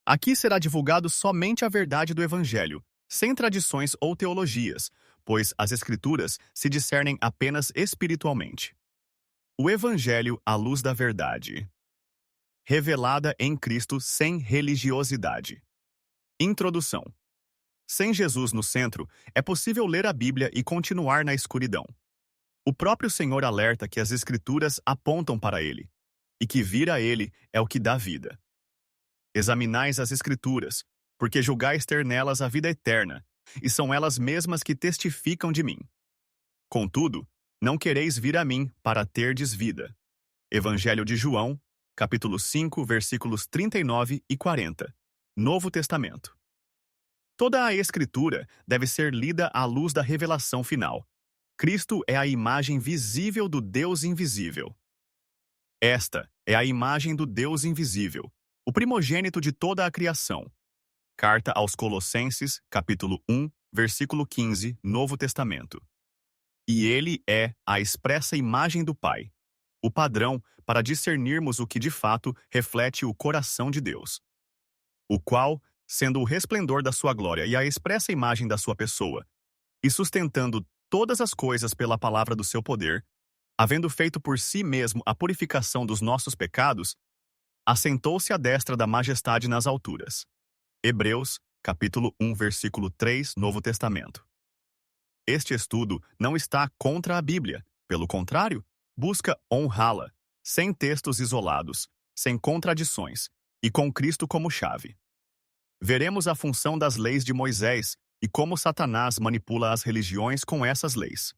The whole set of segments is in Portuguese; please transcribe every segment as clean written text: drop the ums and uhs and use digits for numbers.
Aqui será divulgado somente a verdade do Evangelho, sem tradições ou teologias, pois as Escrituras se discernem apenas espiritualmente. O Evangelho à luz da verdade. Revelada em Cristo sem religiosidade. Introdução. Sem Jesus no centro, é possível ler a Bíblia e continuar na escuridão. O próprio Senhor alerta que as Escrituras apontam para Ele, e que vir a Ele é o que dá vida. Examinais as Escrituras, porque julgais ter nelas a vida eterna, e são elas mesmas que testificam de mim. Contudo, não quereis vir a mim para terdes vida. Evangelho de João, capítulo 5, versículos 39 e 40. Novo Testamento. Toda a Escritura deve ser lida à luz da revelação final. Cristo é a imagem visível do Deus invisível. Esta é a imagem do Deus invisível, o primogênito de toda a criação. Carta aos Colossenses, capítulo 1, versículo 15, Novo Testamento. E ele é a expressa imagem do Pai, o padrão para discernirmos o que de fato reflete o coração de Deus, o qual, sendo o resplendor da sua glória e a expressa imagem da sua pessoa, e sustentando todas as coisas pela palavra do seu poder, havendo feito por si mesmo a purificação dos nossos pecados, assentou-se à destra da majestade nas alturas. Hebreus, capítulo 1, versículo 3, Novo Testamento. Este estudo não está contra a Bíblia, pelo contrário, busca honrá-la, sem textos isolados, sem contradições, e com Cristo como chave. Veremos a função das leis de Moisés e como Satanás manipula as religiões com essas leis.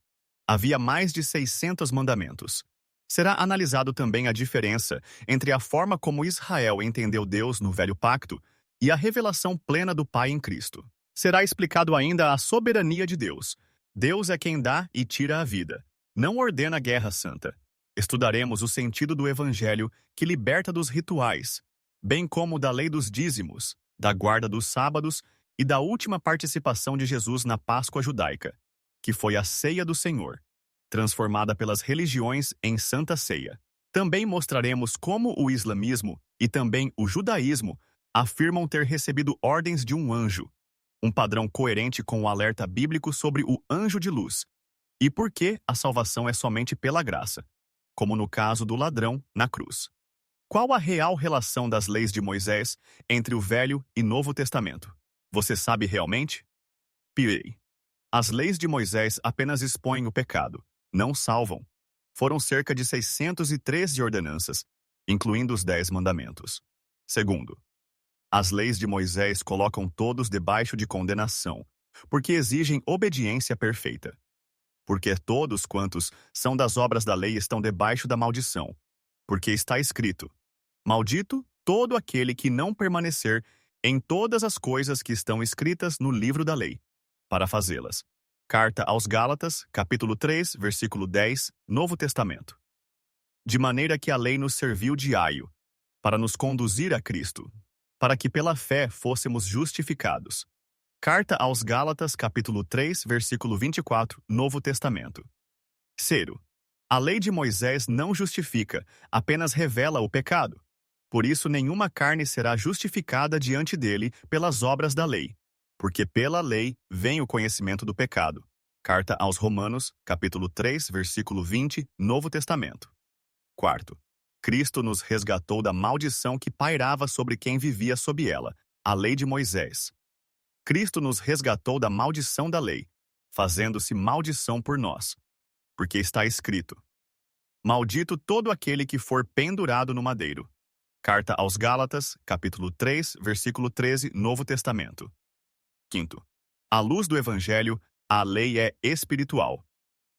Havia mais de 600 mandamentos. Será analisado também a diferença entre a forma como Israel entendeu Deus no Velho Pacto e a revelação plena do Pai em Cristo. Será explicado ainda a soberania de Deus. Deus é quem dá e tira a vida. Não ordena a guerra santa. Estudaremos o sentido do Evangelho que liberta dos rituais, bem como da lei dos dízimos, da guarda dos sábados e da última participação de Jesus na Páscoa judaica, que foi a ceia do Senhor, transformada pelas religiões em Santa Ceia. Também mostraremos como o islamismo e também o judaísmo afirmam ter recebido ordens de um anjo, um padrão coerente com o alerta bíblico sobre o anjo de luz, e por que a salvação é somente pela graça, como no caso do ladrão na cruz. Qual a real relação das leis de Moisés entre o Velho e Novo Testamento? Você sabe realmente? Pirei. As leis de Moisés apenas expõem o pecado, não salvam. Foram cerca de 613 ordenanças, incluindo os 10 mandamentos. Segundo, as leis de Moisés colocam todos debaixo de condenação, porque exigem obediência perfeita. Porque todos quantos são das obras da lei estão debaixo da maldição, porque está escrito: maldito todo aquele que não permanecer em todas as coisas que estão escritas no livro da lei, para fazê-las. Carta aos Gálatas, capítulo 3, versículo 10, Novo Testamento. De maneira que a lei nos serviu de aio, para nos conduzir a Cristo, para que pela fé fôssemos justificados. Carta aos Gálatas, capítulo 3, versículo 24, Novo Testamento. Cero. A lei de Moisés não justifica, apenas revela o pecado. Por isso nenhuma carne será justificada diante dele pelas obras da lei, porque pela lei vem o conhecimento do pecado. Carta aos Romanos, capítulo 3, versículo 20, Novo Testamento. Quarto. Cristo nos resgatou da maldição que pairava sobre quem vivia sob ela, a lei de Moisés. Cristo nos resgatou da maldição da lei, fazendo-se maldição por nós. Porque está escrito: maldito todo aquele que for pendurado no madeiro. Carta aos Gálatas, capítulo 3, versículo 13, Novo Testamento. Quinto. À luz do Evangelho, a lei é espiritual,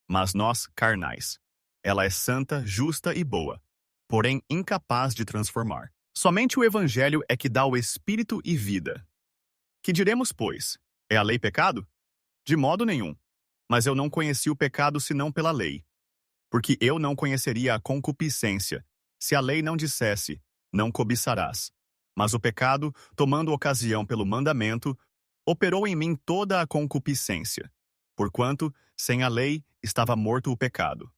mas nós carnais. Ela é santa, justa e boa, porém incapaz de transformar. Somente o Evangelho é que dá o espírito e vida. Que diremos, pois? É a lei pecado? De modo nenhum. Mas eu não conheci o pecado senão pela lei. Porque eu não conheceria a concupiscência, se a lei não dissesse: não cobiçarás. Mas o pecado, tomando ocasião pelo mandamento, operou em mim toda a concupiscência, porquanto, sem a lei, estava morto o pecado.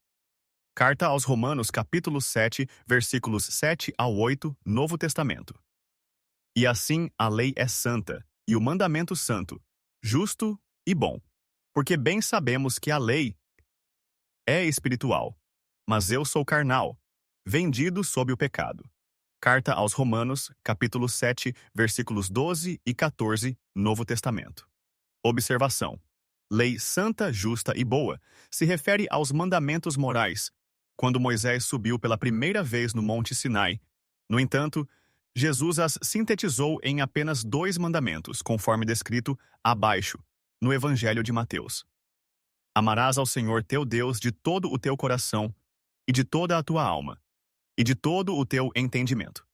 Carta aos Romanos, capítulo 7, versículos 7 ao 8, Novo Testamento. E assim a lei é santa, e o mandamento santo, justo e bom. Porque bem sabemos que a lei é espiritual, mas eu sou carnal, vendido sob o pecado. Carta aos Romanos, capítulo 7, versículos 12 e 14, Novo Testamento. Observação. Lei santa, justa e boa se refere aos mandamentos morais, quando Moisés subiu pela primeira vez no Monte Sinai. No entanto, Jesus as sintetizou em apenas 2 mandamentos, conforme descrito abaixo, no Evangelho de Mateus. Amarás ao Senhor teu Deus de todo o teu coração, e de toda a tua alma, e de todo o teu entendimento.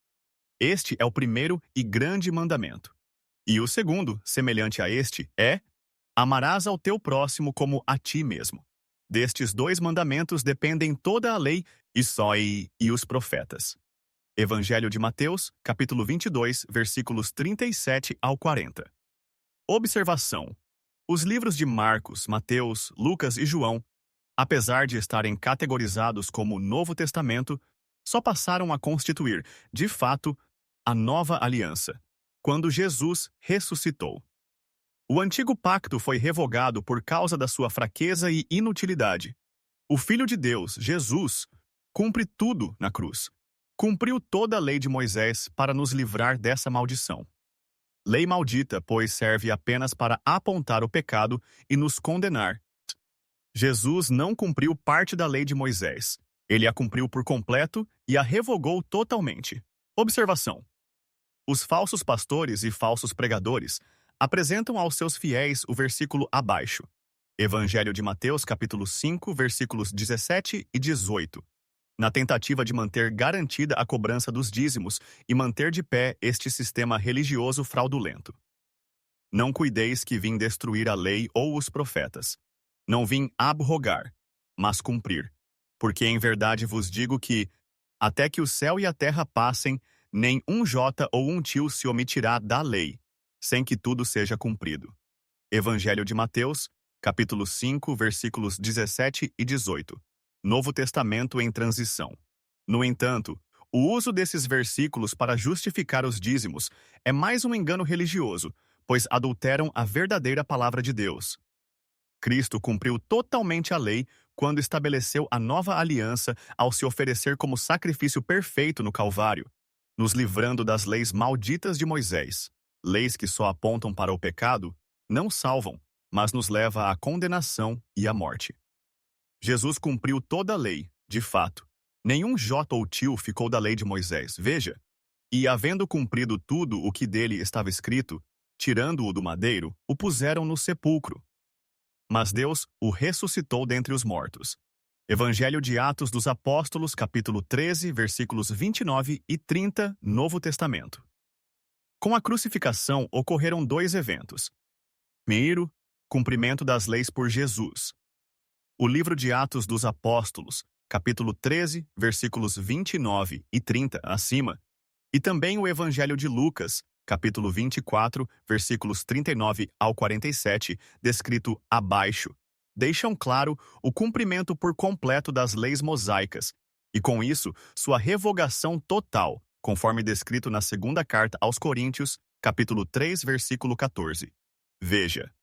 Este é o primeiro e grande mandamento. E o segundo, semelhante a este, é: amarás ao teu próximo como a ti mesmo. Destes 2 mandamentos dependem toda a lei e os profetas. Evangelho de Mateus, capítulo 22, versículos 37 ao 40. Observação. Os livros de Marcos, Mateus, Lucas e João, apesar de estarem categorizados como Novo Testamento, só passaram a constituir, de fato, a nova aliança, quando Jesus ressuscitou. O antigo pacto foi revogado por causa da sua fraqueza e inutilidade. O Filho de Deus, Jesus, cumpre tudo na cruz. Cumpriu toda a lei de Moisés para nos livrar dessa maldição. Lei maldita, pois serve apenas para apontar o pecado e nos condenar. Jesus não cumpriu parte da lei de Moisés. Ele a cumpriu por completo e a revogou totalmente. Observação. Os falsos pastores e falsos pregadores apresentam aos seus fiéis o versículo abaixo. Evangelho de Mateus, capítulo 5, versículos 17 e 18. Na tentativa de manter garantida a cobrança dos dízimos e manter de pé este sistema religioso fraudulento. Não cuideis que vim destruir a lei ou os profetas. Não vim abrogar, mas cumprir. Porque em verdade vos digo que, até que o céu e a terra passem, nem um jota ou um tio se omitirá da lei, sem que tudo seja cumprido. Evangelho de Mateus, capítulo 5, versículos 17 e 18. Novo Testamento em transição. No entanto, o uso desses versículos para justificar os dízimos é mais um engano religioso, pois adulteram a verdadeira palavra de Deus. Cristo cumpriu totalmente a lei quando estabeleceu a nova aliança ao se oferecer como sacrifício perfeito no Calvário, nos livrando das leis malditas de Moisés. Leis que só apontam para o pecado, não salvam, mas nos leva à condenação e à morte. Jesus cumpriu toda a lei, de fato. Nenhum jota ou tio ficou da lei de Moisés, veja. E, havendo cumprido tudo o que dele estava escrito, tirando-o do madeiro, o puseram no sepulcro. Mas Deus o ressuscitou dentre os mortos. Evangelho de Atos dos Apóstolos, capítulo 13, versículos 29 e 30, Novo Testamento. Com a crucificação ocorreram 2 eventos. Primeiro, cumprimento das leis por Jesus. O livro de Atos dos Apóstolos, capítulo 13, versículos 29 e 30 acima, e também o Evangelho de Lucas, capítulo 24, versículos 39 ao 47, descrito abaixo, deixam claro o cumprimento por completo das leis mosaicas, e com isso, sua revogação total, conforme descrito na segunda carta aos Coríntios, capítulo 3, versículo 14. Veja,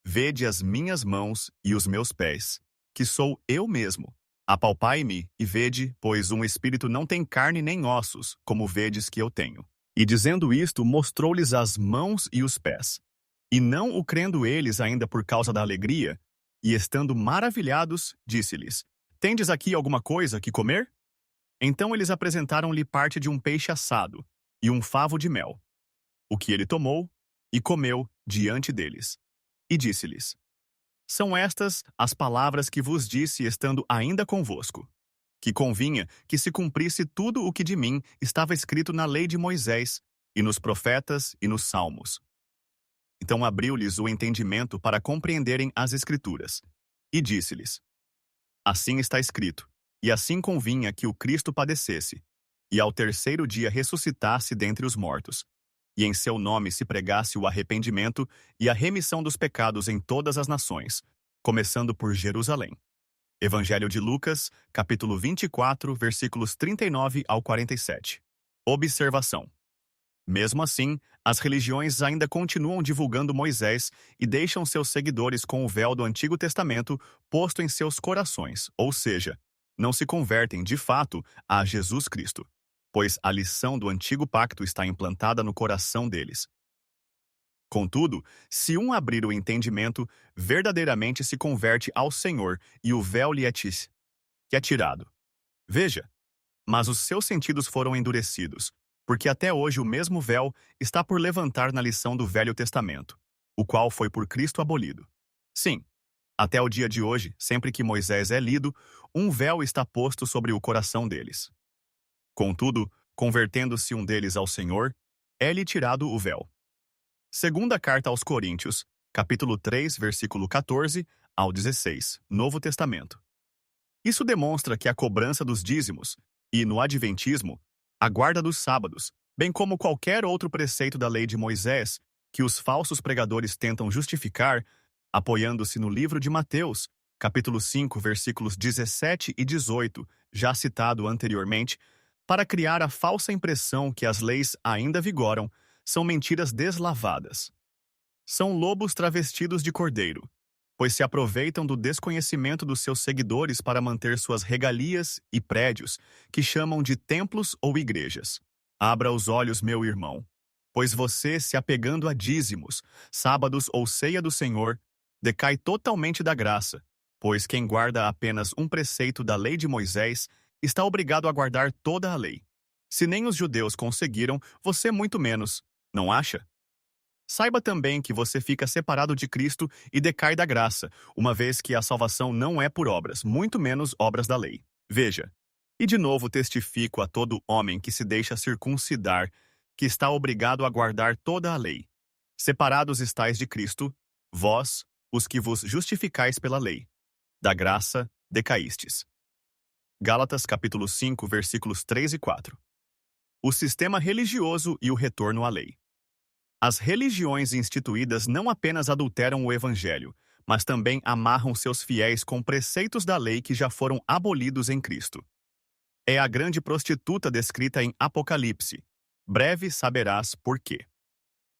vede as minhas mãos e os meus pés, que sou eu mesmo. Apalpai-me e vede, pois um espírito não tem carne nem ossos, como vedes que eu tenho. E dizendo isto, mostrou-lhes as mãos e os pés. E não o crendo eles ainda por causa da alegria, e estando maravilhados, disse-lhes: Tendes aqui alguma coisa que comer? Então eles apresentaram-lhe parte de um peixe assado e um favo de mel, o que ele tomou e comeu diante deles. E disse-lhes: São estas as palavras que vos disse estando ainda convosco, que convinha que se cumprisse tudo o que de mim estava escrito na lei de Moisés, e nos profetas e nos salmos. Então abriu-lhes o entendimento para compreenderem as Escrituras, e disse-lhes: Assim está escrito, e assim convinha que o Cristo padecesse, e ao terceiro dia ressuscitasse dentre os mortos, e em seu nome se pregasse o arrependimento e a remissão dos pecados em todas as nações, começando por Jerusalém. Evangelho de Lucas, capítulo 24, versículos 39 ao 47. Observação. Mesmo assim, as religiões ainda continuam divulgando Moisés e deixam seus seguidores com o véu do Antigo Testamento posto em seus corações, ou seja, não se convertem de fato a Jesus Cristo, pois a lição do Antigo Pacto está implantada no coração deles. Contudo, se um abrir o entendimento, verdadeiramente se converte ao Senhor e o véu lhe é tirado. Veja, mas os seus sentidos foram endurecidos, porque até hoje o mesmo véu está por levantar na lição do Velho Testamento, o qual foi por Cristo abolido. Sim, até o dia de hoje, sempre que Moisés é lido, um véu está posto sobre o coração deles. Contudo, convertendo-se um deles ao Senhor, é-lhe tirado o véu. Segunda carta aos Coríntios, capítulo 3, versículo 14 ao 16, Novo Testamento. Isso demonstra que a cobrança dos dízimos e, no adventismo, a guarda dos sábados, bem como qualquer outro preceito da lei de Moisés que os falsos pregadores tentam justificar, apoiando-se no livro de Mateus, capítulo 5, versículos 17 e 18, já citado anteriormente, para criar a falsa impressão que as leis ainda vigoram, são mentiras deslavadas. São lobos travestidos de cordeiro, pois se aproveitam do desconhecimento dos seus seguidores para manter suas regalias e prédios, que chamam de templos ou igrejas. Abra os olhos, meu irmão, pois você, se apegando a dízimos, sábados ou ceia do Senhor, decai totalmente da graça, pois quem guarda apenas um preceito da lei de Moisés está obrigado a guardar toda a lei. Se nem os judeus conseguiram, você muito menos, não acha? Saiba também que você fica separado de Cristo e decai da graça, uma vez que a salvação não é por obras, muito menos obras da lei. Veja, e de novo testifico a todo homem que se deixa circuncidar, que está obrigado a guardar toda a lei. Separados estais de Cristo, vós, os que vos justificais pela lei. Da graça, decaístes. Gálatas capítulo 5, versículos 3 e 4. O sistema religioso e o retorno à lei. As religiões instituídas não apenas adulteram o Evangelho, mas também amarram seus fiéis com preceitos da lei que já foram abolidos em Cristo. É a grande prostituta descrita em Apocalipse. Breve saberás por quê.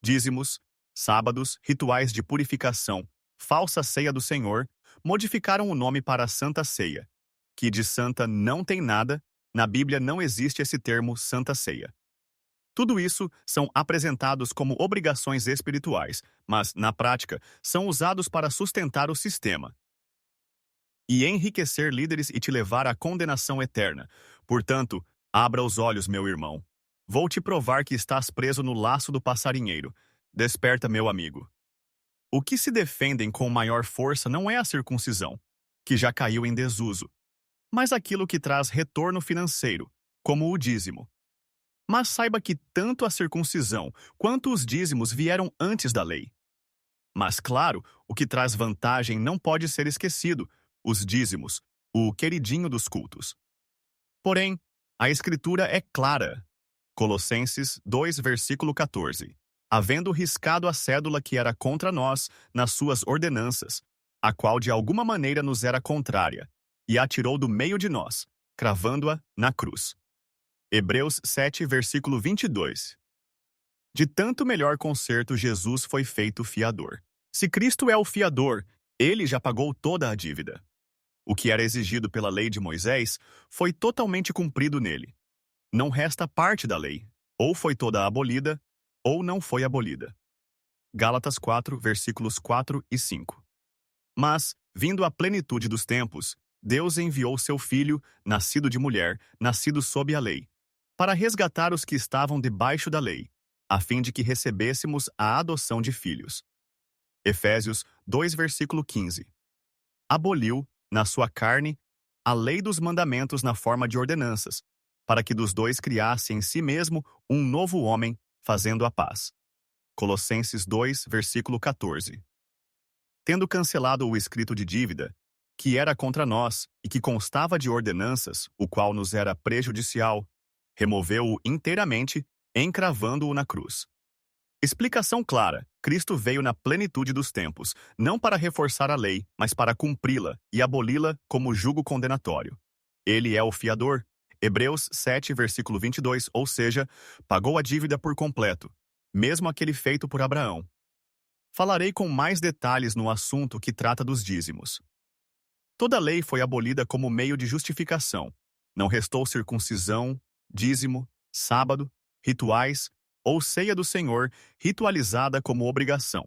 Dízimos, sábados, rituais de purificação, falsa ceia do Senhor, modificaram o nome para Santa Ceia, que de santa não tem nada, na Bíblia não existe esse termo Santa Ceia. Tudo isso são apresentados como obrigações espirituais, mas, na prática, são usados para sustentar o sistema e enriquecer líderes e te levar à condenação eterna. Portanto, abra os olhos, meu irmão. Vou te provar que estás preso no laço do passarinheiro. Desperta, meu amigo. O que se defendem com maior força não é a circuncisão, que já caiu em desuso, mas aquilo que traz retorno financeiro, como o dízimo. Mas saiba que tanto a circuncisão quanto os dízimos vieram antes da lei. Mas, claro, o que traz vantagem não pode ser esquecido: os dízimos, o queridinho dos cultos. Porém, a Escritura é clara. Colossenses 2, versículo 14. Havendo riscado a cédula que era contra nós nas suas ordenanças, a qual de alguma maneira nos era contrária, e a tirou do meio de nós, cravando-a na cruz. Hebreus 7, versículo 22. De tanto melhor conserto Jesus foi feito fiador. Se Cristo é o fiador, ele já pagou toda a dívida. O que era exigido pela lei de Moisés foi totalmente cumprido nele. Não resta parte da lei, ou foi toda abolida, ou não foi abolida. Gálatas 4, versículos 4 e 5. Mas, vindo a plenitude dos tempos, Deus enviou seu Filho, nascido de mulher, nascido sob a lei, para resgatar os que estavam debaixo da lei, a fim de que recebêssemos a adoção de filhos. Efésios 2, versículo 15. Aboliu, na sua carne, a lei dos mandamentos na forma de ordenanças, para que dos dois criasse em si mesmo um novo homem, fazendo a paz. Colossenses 2, versículo 14. Tendo cancelado o escrito de dívida, que era contra nós e que constava de ordenanças, o qual nos era prejudicial, removeu-o inteiramente, encravando-o na cruz. Explicação clara: Cristo veio na plenitude dos tempos, não para reforçar a lei, mas para cumpri-la e aboli-la como jugo condenatório. Ele é o fiador, Hebreus 7, versículo 22, ou seja, pagou a dívida por completo, mesmo aquele feito por Abraão. Falarei com mais detalhes no assunto que trata dos dízimos. Toda lei foi abolida como meio de justificação. Não restou circuncisão, dízimo, sábado, rituais ou ceia do Senhor ritualizada como obrigação.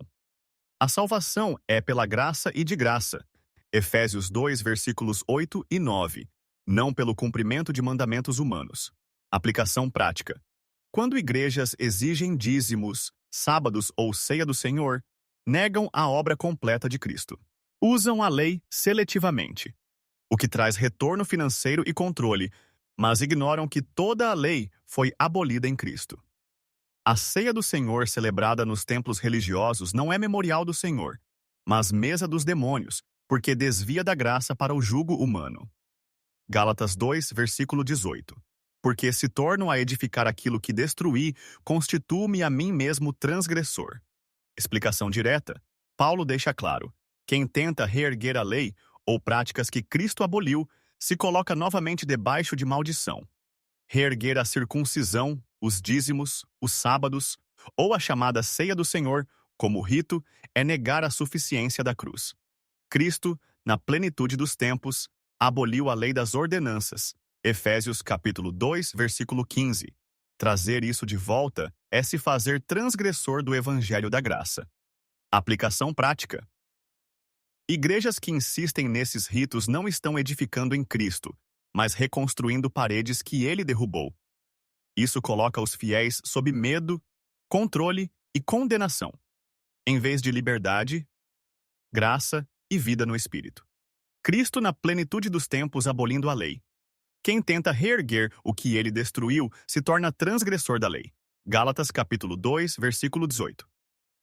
A salvação é pela graça e de graça. Efésios 2, versículos 8 e 9. Não pelo cumprimento de mandamentos humanos. Aplicação prática. Quando igrejas exigem dízimos, sábados ou ceia do Senhor, negam a obra completa de Cristo. Usam a lei seletivamente, o que traz retorno financeiro e controle, mas ignoram que toda a lei foi abolida em Cristo. A ceia do Senhor celebrada nos templos religiosos não é memorial do Senhor, mas mesa dos demônios, porque desvia da graça para o jugo humano. Gálatas 2, versículo 18. Porque se torno a edificar aquilo que destruí, constituo-me a mim mesmo transgressor. Explicação direta. Paulo deixa claro: quem tenta reerguer a lei ou práticas que Cristo aboliu, se coloca novamente debaixo de maldição. Reerguer a circuncisão, os dízimos, os sábados, ou a chamada ceia do Senhor, como rito, é negar a suficiência da cruz. Cristo, na plenitude dos tempos, aboliu a lei das ordenanças. Efésios capítulo 2, versículo 15. Trazer isso de volta é se fazer transgressor do Evangelho da Graça. Aplicação prática. Igrejas que insistem nesses ritos não estão edificando em Cristo, mas reconstruindo paredes que ele derrubou. Isso coloca os fiéis sob medo, controle e condenação, em vez de liberdade, graça e vida no Espírito. Cristo na plenitude dos tempos abolindo a lei. Quem tenta reerguer o que ele destruiu se torna transgressor da lei. Gálatas capítulo 2, versículo 18.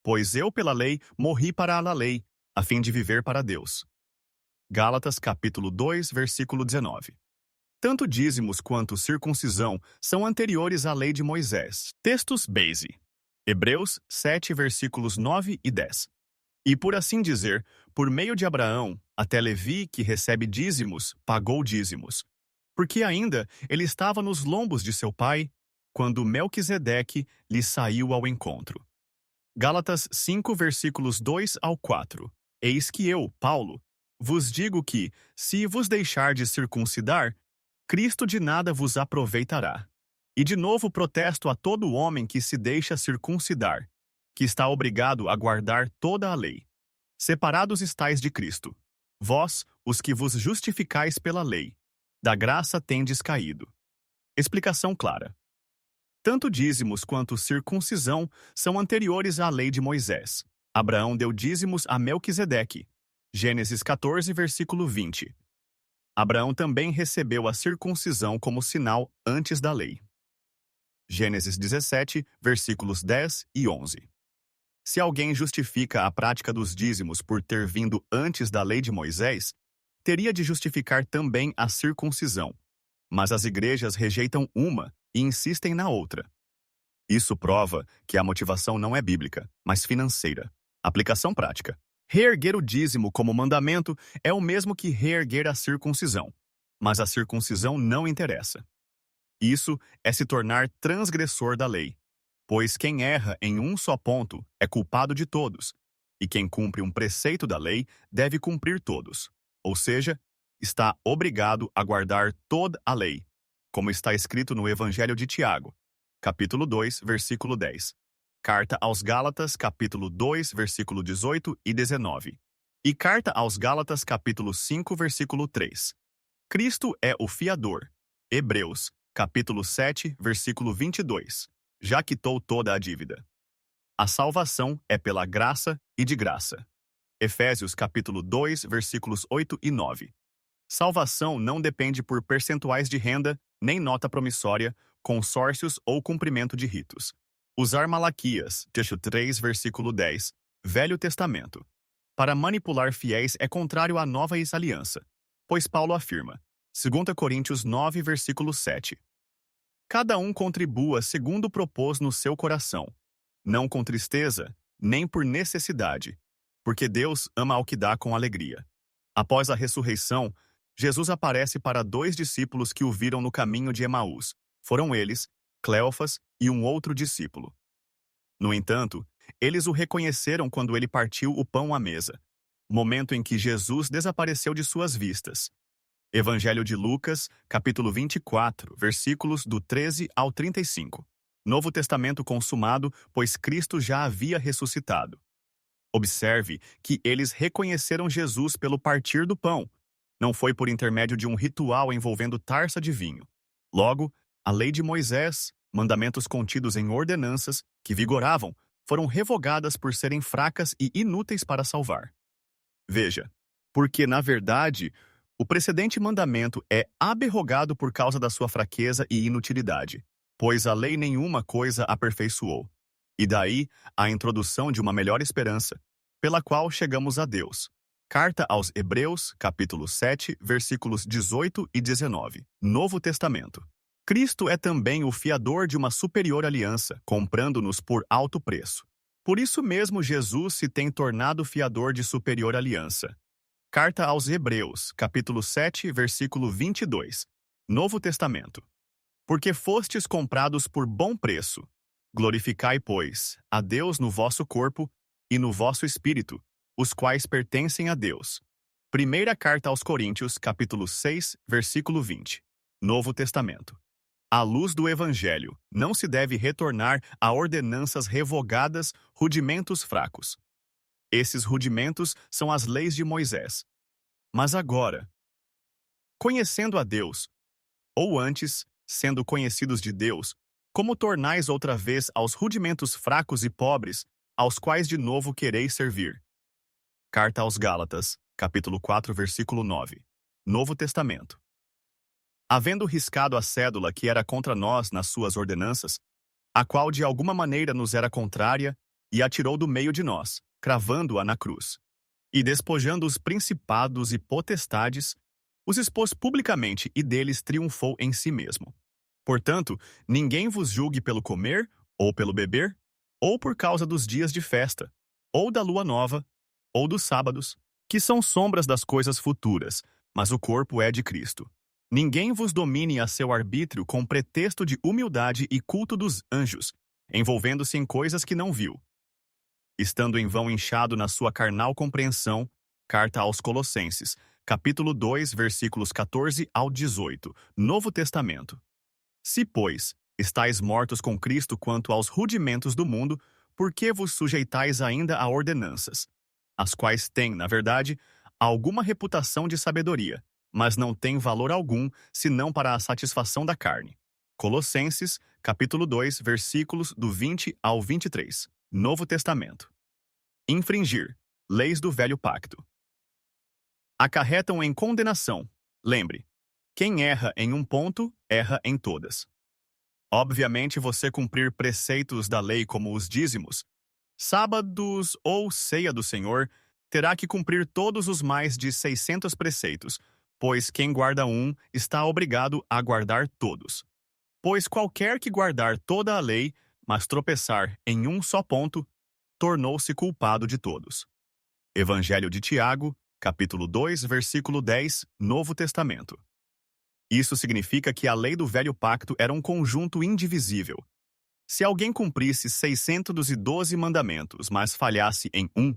Pois eu pela lei morri para a lei, a fim de viver para Deus. Gálatas capítulo 2, versículo 19. Tanto dízimos quanto circuncisão são anteriores à lei de Moisés. Textos base. Hebreus 7, versículos 9 e 10. E por assim dizer, por meio de Abraão, até Levi, que recebe dízimos, pagou dízimos. Porque ainda ele estava nos lombos de seu pai, quando Melquisedeque lhe saiu ao encontro. Gálatas 5, versículos 2 ao 4. Eis que eu, Paulo, vos digo que, se vos deixardes circuncidar, Cristo de nada vos aproveitará. E de novo protesto a todo homem que se deixa circuncidar, que está obrigado a guardar toda a lei. Separados estais de Cristo, vós, os que vos justificais pela lei, da graça tendes caído. Explicação clara. Tanto dízimos quanto circuncisão são anteriores à lei de Moisés. Abraão deu dízimos a Melquisedeque. Gênesis 14, versículo 20. Abraão também recebeu a circuncisão como sinal antes da lei. Gênesis 17, versículos 10 e 11. Se alguém justifica a prática dos dízimos por ter vindo antes da lei de Moisés, teria de justificar também a circuncisão. Mas as igrejas rejeitam uma e insistem na outra. Isso prova que a motivação não é bíblica, mas financeira. Aplicação prática. Reerguer o dízimo como mandamento é o mesmo que reerguer a circuncisão, mas a circuncisão não interessa. Isso é se tornar transgressor da lei, pois quem erra em um só ponto é culpado de todos, e quem cumpre um preceito da lei deve cumprir todos, ou seja, está obrigado a guardar toda a lei, como está escrito no Evangelho de Tiago, capítulo 2, versículo 10. Carta aos Gálatas, capítulo 2, versículo 18 e 19. E Carta aos Gálatas, capítulo 5, versículo 3. Cristo é o fiador. Hebreus, capítulo 7, versículo 22. Já quitou toda a dívida. A salvação é pela graça e de graça. Efésios, capítulo 2, versículos 8 e 9. Salvação não depende por percentuais de renda, nem nota promissória, consórcios ou cumprimento de ritos. Usar Malaquias, texto 3, versículo 10, Velho Testamento, para manipular fiéis é contrário à nova aliança, pois Paulo afirma, 2 Coríntios 9, versículo 7. Cada um contribua segundo propôs no seu coração, não com tristeza, nem por necessidade, porque Deus ama ao que dá com alegria. Após a ressurreição, Jesus aparece para 2 discípulos que o viram no caminho de Emaús. Foram eles, Cleofas e um outro discípulo. No entanto, eles o reconheceram quando ele partiu o pão à mesa, momento em que Jesus desapareceu de suas vistas. Evangelho de Lucas, capítulo 24, versículos do 13 ao 35. Novo Testamento consumado, pois Cristo já havia ressuscitado. Observe que eles reconheceram Jesus pelo partir do pão. Não foi por intermédio de um ritual envolvendo taça de vinho. Logo, a lei de Moisés, mandamentos contidos em ordenanças, que vigoravam, foram revogadas por serem fracas e inúteis para salvar. Veja, porque, na verdade, o precedente mandamento é abrogado por causa da sua fraqueza e inutilidade, pois a lei nenhuma coisa aperfeiçoou. E daí a introdução de uma melhor esperança, pela qual chegamos a Deus. Carta aos Hebreus, capítulo 7, versículos 18 e 19. Novo Testamento. Cristo é também o fiador de uma superior aliança, comprando-nos por alto preço. Por isso mesmo Jesus se tem tornado fiador de superior aliança. Carta aos Hebreus, capítulo 7, versículo 22. Novo Testamento. Porque fostes comprados por bom preço. Glorificai, pois, a Deus no vosso corpo e no vosso espírito, os quais pertencem a Deus. Primeira Carta aos Coríntios, capítulo 6, versículo 20. Novo Testamento. À luz do Evangelho, não se deve retornar a ordenanças revogadas, rudimentos fracos. Esses rudimentos são as leis de Moisés. Mas agora, conhecendo a Deus, ou antes, sendo conhecidos de Deus, como tornais outra vez aos rudimentos fracos e pobres, aos quais de novo quereis servir? Carta aos Gálatas, capítulo 4, versículo 9. Novo Testamento. Havendo riscado a cédula que era contra nós nas suas ordenanças, a qual de alguma maneira nos era contrária, e a tirou do meio de nós, cravando-a na cruz. E despojando os principados e potestades, os expôs publicamente e deles triunfou em si mesmo. Portanto, ninguém vos julgue pelo comer, ou pelo beber, ou por causa dos dias de festa, ou da lua nova, ou dos sábados, que são sombras das coisas futuras, mas o corpo é de Cristo. Ninguém vos domine a seu arbítrio com pretexto de humildade e culto dos anjos, envolvendo-se em coisas que não viu. Estando em vão inchado na sua carnal compreensão, carta aos Colossenses, capítulo 2, versículos 14 ao 18, Novo Testamento. Se, pois, estáis mortos com Cristo quanto aos rudimentos do mundo, por que vos sujeitais ainda a ordenanças, as quais têm, na verdade, alguma reputação de sabedoria, mas não têm valor algum, senão para a satisfação da carne. Colossenses, capítulo 2, versículos do 20 ao 23. Novo Testamento. Infringir. Leis do Velho Pacto. Acarretam em condenação. Lembre, quem erra em um ponto, erra em todas. Obviamente, você cumprir preceitos da lei como os dízimos, sábados ou ceia do Senhor, terá que cumprir todos os mais de 600 preceitos, pois quem guarda um está obrigado a guardar todos. Pois qualquer que guardar toda a lei, mas tropeçar em um só ponto, tornou-se culpado de todos. Evangelho de Tiago, capítulo 2, versículo 10, Novo Testamento. Isso significa que a lei do Velho Pacto era um conjunto indivisível. Se alguém cumprisse 612 mandamentos, mas falhasse em um,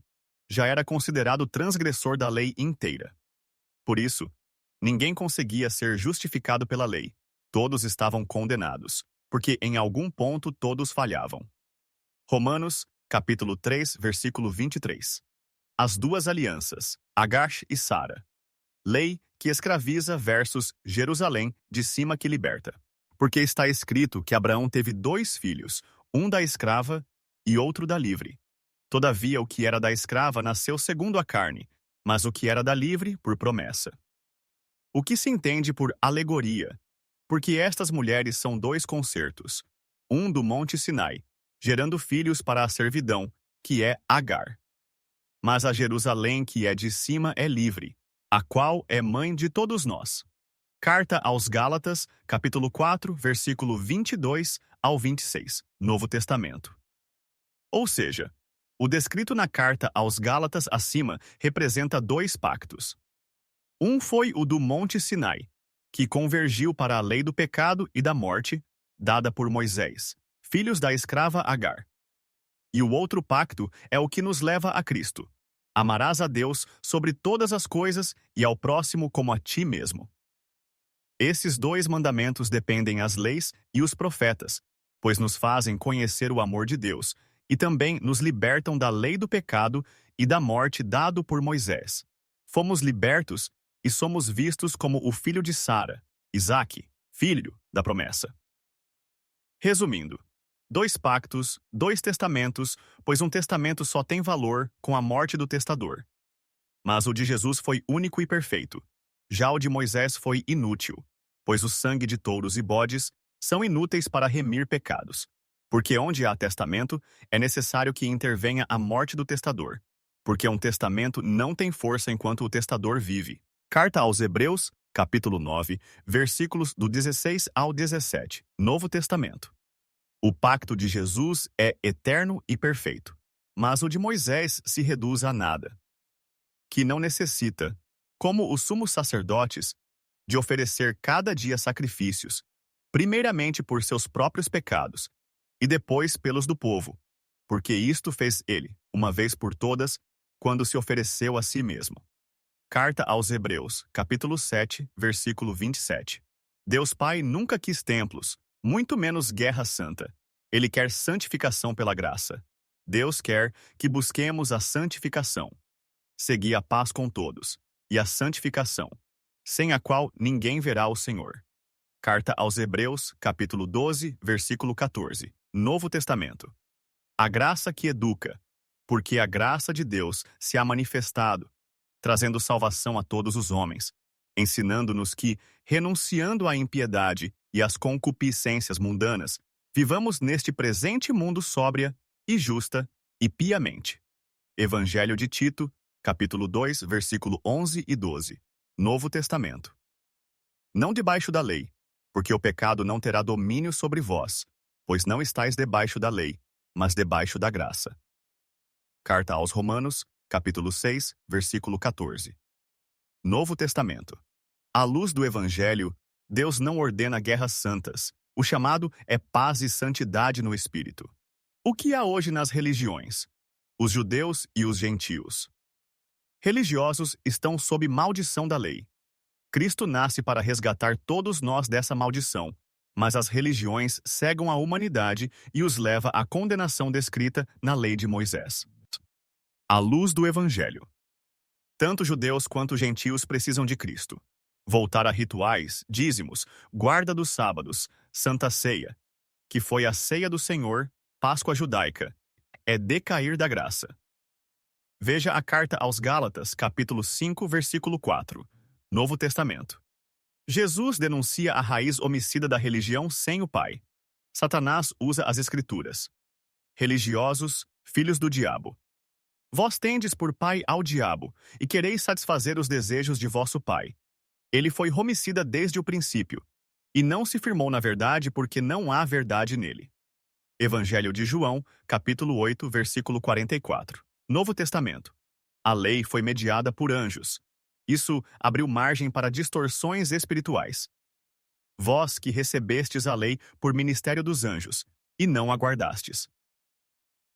já era considerado transgressor da lei inteira. Por isso, ninguém conseguia ser justificado pela lei. Todos estavam condenados, porque em algum ponto todos falhavam. Romanos, capítulo 3, versículo 23. As duas alianças, Agar e Sara. Lei que escraviza versus Jerusalém, de cima que liberta. Porque está escrito que Abraão teve 2 filhos, um da escrava e outro da livre. Todavia o que era da escrava nasceu segundo a carne, mas o que era da livre, por promessa. O que se entende por alegoria? Porque estas mulheres são 2 concertos, um do Monte Sinai, gerando filhos para a servidão, que é Agar. Mas a Jerusalém que é de cima é livre, a qual é mãe de todos nós. Carta aos Gálatas, capítulo 4, versículo 22 ao 26, Novo Testamento. Ou seja, o descrito na carta aos Gálatas acima representa 2 pactos. Um foi o do Monte Sinai, que convergiu para a lei do pecado e da morte, dada por Moisés, filhos da escrava Agar. E o outro pacto é o que nos leva a Cristo. Amarás a Deus sobre todas as coisas e ao próximo como a ti mesmo. Esses dois mandamentos dependem as leis e os profetas, pois nos fazem conhecer o amor de Deus e também nos libertam da lei do pecado e da morte dado por Moisés. Fomos libertos e somos vistos como o filho de Sara, Isaque, filho da promessa. Resumindo, 2 pactos, 2 testamentos, pois um testamento só tem valor com a morte do testador. Mas o de Jesus foi único e perfeito. Já o de Moisés foi inútil, pois o sangue de touros e bodes são inúteis para remir pecados. Porque onde há testamento, é necessário que intervenha a morte do testador, porque um testamento não tem força enquanto o testador vive. Carta aos Hebreus, capítulo 9, versículos do 16 ao 17, Novo Testamento. O pacto de Jesus é eterno e perfeito, mas o de Moisés se reduz a nada. Que não necessita, como os sumos sacerdotes, de oferecer cada dia sacrifícios, primeiramente por seus próprios pecados, e depois pelos do povo, porque isto fez ele, uma vez por todas, quando se ofereceu a si mesmo. Carta aos Hebreus, capítulo 7, versículo 27. Deus Pai nunca quis templos, muito menos guerra santa. Ele quer santificação pela graça. Deus quer que busquemos a santificação. Segui a paz com todos, e a santificação, sem a qual ninguém verá o Senhor. Carta aos Hebreus, capítulo 12, versículo 14. Novo Testamento. A graça que educa, porque a graça de Deus se há manifestado, trazendo salvação a todos os homens, ensinando-nos que, renunciando à impiedade e às concupiscências mundanas, vivamos neste presente mundo sóbria e justa e piamente. Evangelho de Tito, capítulo 2, versículo 11 e 12. Novo Testamento. Não debaixo da lei, porque o pecado não terá domínio sobre vós, pois não estáis debaixo da lei, mas debaixo da graça. Carta aos Romanos, capítulo 6, versículo 14. Novo Testamento. À luz do Evangelho, Deus não ordena guerras santas. O chamado é paz e santidade no Espírito. O que há hoje nas religiões? Os judeus e os gentios. Religiosos estão sob maldição da lei. Cristo nasce para resgatar todos nós dessa maldição, mas as religiões cegam a humanidade e os leva à condenação descrita na lei de Moisés. À luz do Evangelho. Tanto judeus quanto gentios precisam de Cristo. Voltar a rituais, dízimos, guarda dos sábados, Santa Ceia, que foi a ceia do Senhor, Páscoa judaica, é decair da graça. Veja a carta aos Gálatas, capítulo 5, versículo 4, Novo Testamento. Jesus denuncia a raiz homicida da religião sem o Pai. Satanás usa as Escrituras. Religiosos, filhos do diabo. Vós tendes por pai ao diabo, e quereis satisfazer os desejos de vosso pai. Ele foi homicida desde o princípio, e não se firmou na verdade porque não há verdade nele. Evangelho de João, capítulo 8, versículo 44. Novo Testamento. A lei foi mediada por anjos. Isso abriu margem para distorções espirituais. Vós que recebestes a lei por ministério dos anjos, e não a guardastes.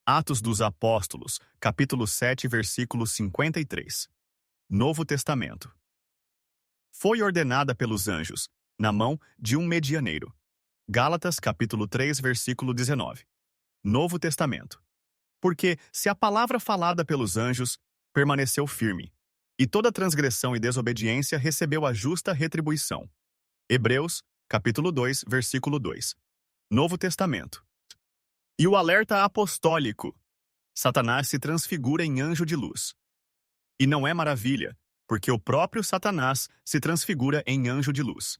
Atos dos Apóstolos, capítulo 7, versículo 53. Novo Testamento. Foi ordenada pelos anjos, na mão de um medianeiro. Gálatas, capítulo 3, versículo 19. Novo Testamento. Porque, se a palavra falada pelos anjos permaneceu firme, e toda transgressão e desobediência recebeu a justa retribuição. Hebreus, capítulo 2, versículo 2. Novo Testamento. E o alerta apostólico. Satanás se transfigura em anjo de luz. E não é maravilha, porque o próprio Satanás se transfigura em anjo de luz.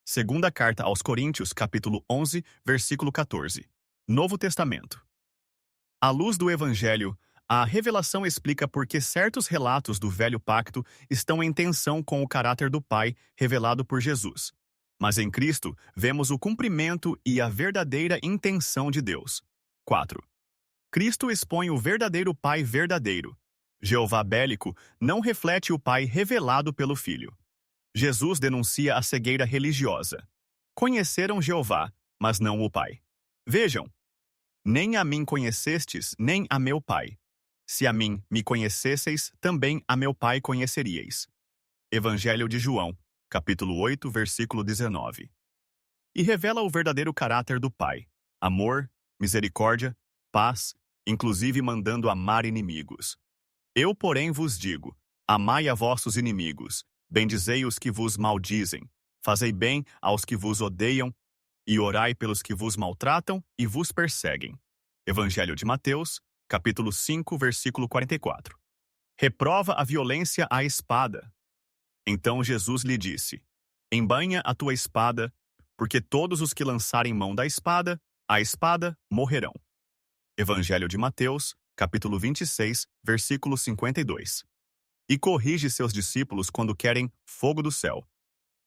Segunda carta aos Coríntios, capítulo 11, versículo 14. Novo Testamento. À luz do Evangelho, a revelação explica por que certos relatos do Velho Pacto estão em tensão com o caráter do Pai revelado por Jesus. Mas em Cristo, vemos o cumprimento e a verdadeira intenção de Deus. 4. Cristo expõe o verdadeiro Pai verdadeiro. Jeová bélico não reflete o Pai revelado pelo Filho. Jesus denuncia a cegueira religiosa. Conheceram Jeová, mas não o Pai. Vejam, nem a mim conhecestes, nem a meu Pai. Se a mim me conhecesseis, também a meu Pai conheceríeis. Evangelho de João, capítulo 8, versículo 19. E revela o verdadeiro caráter do Pai: amor, misericórdia, paz, inclusive mandando amar inimigos. Eu, porém, vos digo: amai a vossos inimigos, bendizei os que vos maldizem, fazei bem aos que vos odeiam, e orai pelos que vos maltratam e vos perseguem. Evangelho de Mateus, capítulo 5, versículo 44. Reprova a violência à espada. Então Jesus lhe disse: embainha a tua espada, porque todos os que lançarem mão da espada, a espada morrerão. Evangelho de Mateus, capítulo 26, versículo 52. E corrige seus discípulos quando querem fogo do céu.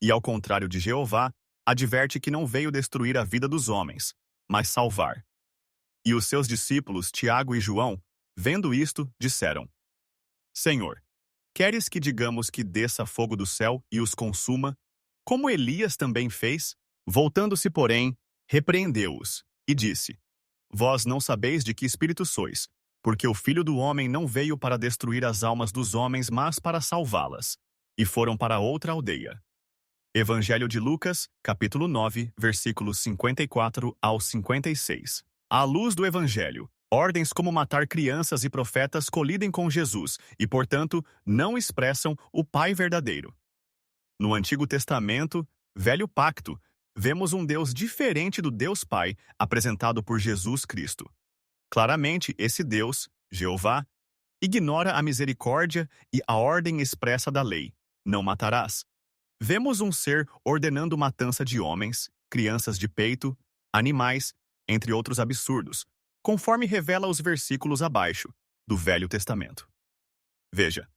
E ao contrário de Jeová, adverte que não veio destruir a vida dos homens, mas salvar. E os seus discípulos, Tiago e João, vendo isto, disseram: Senhor, queres que digamos que desça fogo do céu e os consuma, como Elias também fez? Voltando-se, porém, repreendeu-os, e disse: Vós não sabeis de que espírito sois, porque o Filho do Homem não veio para destruir as almas dos homens, mas para salvá-las. E foram para outra aldeia. Evangelho de Lucas, capítulo 9, versículos 54 ao 56. À luz do Evangelho, ordens como matar crianças e profetas colidem com Jesus e, portanto, não expressam o Pai verdadeiro. No Antigo Testamento, Velho Pacto, vemos um Deus diferente do Deus Pai apresentado por Jesus Cristo. Claramente, esse Deus, Jeová, ignora a misericórdia e a ordem expressa da lei: não matarás. Vemos um ser ordenando matança de homens, crianças de peito, animais, entre outros absurdos, conforme revela os versículos abaixo, do Velho Testamento. Veja: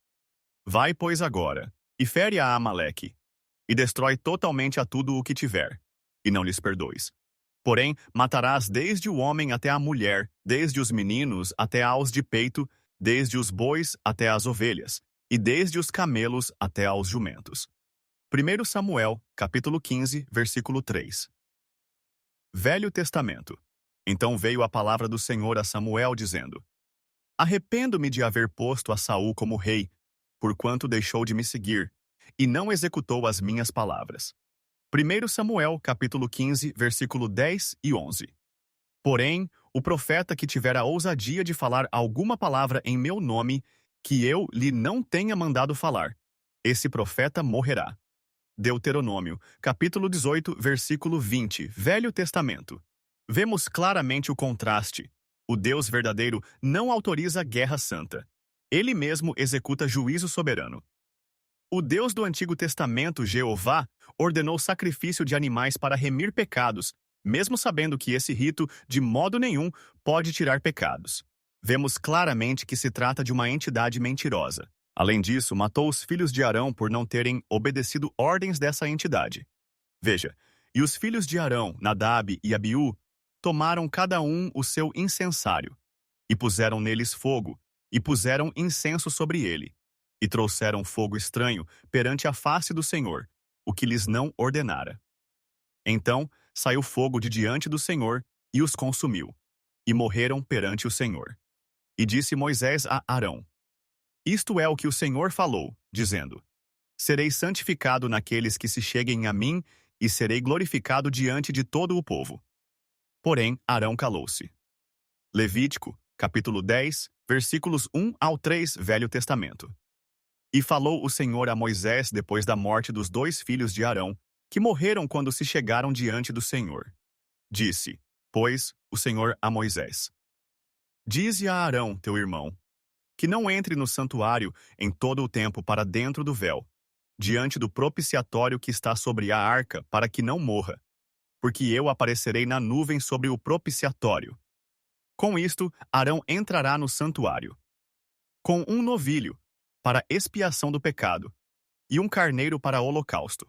vai, pois, agora, e fere a Amaleque, e destrói totalmente a tudo o que tiver, e não lhes perdoes. Porém, matarás desde o homem até a mulher, desde os meninos até aos de peito, desde os bois até as ovelhas, e desde os camelos até aos jumentos. 1 Samuel, capítulo 15, versículo 3. Velho Testamento. Então veio a palavra do Senhor a Samuel, dizendo: Arrependo-me de haver posto a Saul como rei, porquanto deixou de me seguir, e não executou as minhas palavras. 1 Samuel, capítulo 15, versículo 10 e 11. Porém, o profeta que tiver a ousadia de falar alguma palavra em meu nome, que eu lhe não tenha mandado falar, esse profeta morrerá. Deuteronômio, capítulo 18, versículo 20, Velho Testamento. Vemos claramente o contraste. O Deus verdadeiro não autoriza guerra santa. Ele mesmo executa juízo soberano. O Deus do Antigo Testamento, Jeová, ordenou sacrifício de animais para remir pecados, mesmo sabendo que esse rito, de modo nenhum, pode tirar pecados. Vemos claramente que se trata de uma entidade mentirosa. Além disso, matou os filhos de Arão por não terem obedecido ordens dessa entidade. Veja, e os filhos de Arão, Nadab e Abiú, tomaram cada um o seu incensário, e puseram neles fogo, e puseram incenso sobre ele, e trouxeram fogo estranho perante a face do Senhor, o que lhes não ordenara. Então saiu fogo de diante do Senhor, e os consumiu, e morreram perante o Senhor. E disse Moisés a Arão: Isto é o que o Senhor falou, dizendo: Serei santificado naqueles que se cheguem a mim, e serei glorificado diante de todo o povo. Porém, Arão calou-se. Levítico, capítulo 10, versículos 1 ao 3, Velho Testamento. E falou o Senhor a Moisés depois da morte dos 2 filhos de Arão, que morreram quando se chegaram diante do Senhor. Disse, pois, o Senhor a Moisés: Dize a Arão, teu irmão, que não entre no santuário em todo o tempo para dentro do véu, diante do propiciatório que está sobre a arca, para que não morra, porque eu aparecerei na nuvem sobre o propiciatório. Com isto, Arão entrará no santuário, com um novilho, para expiação do pecado, e um carneiro para holocausto.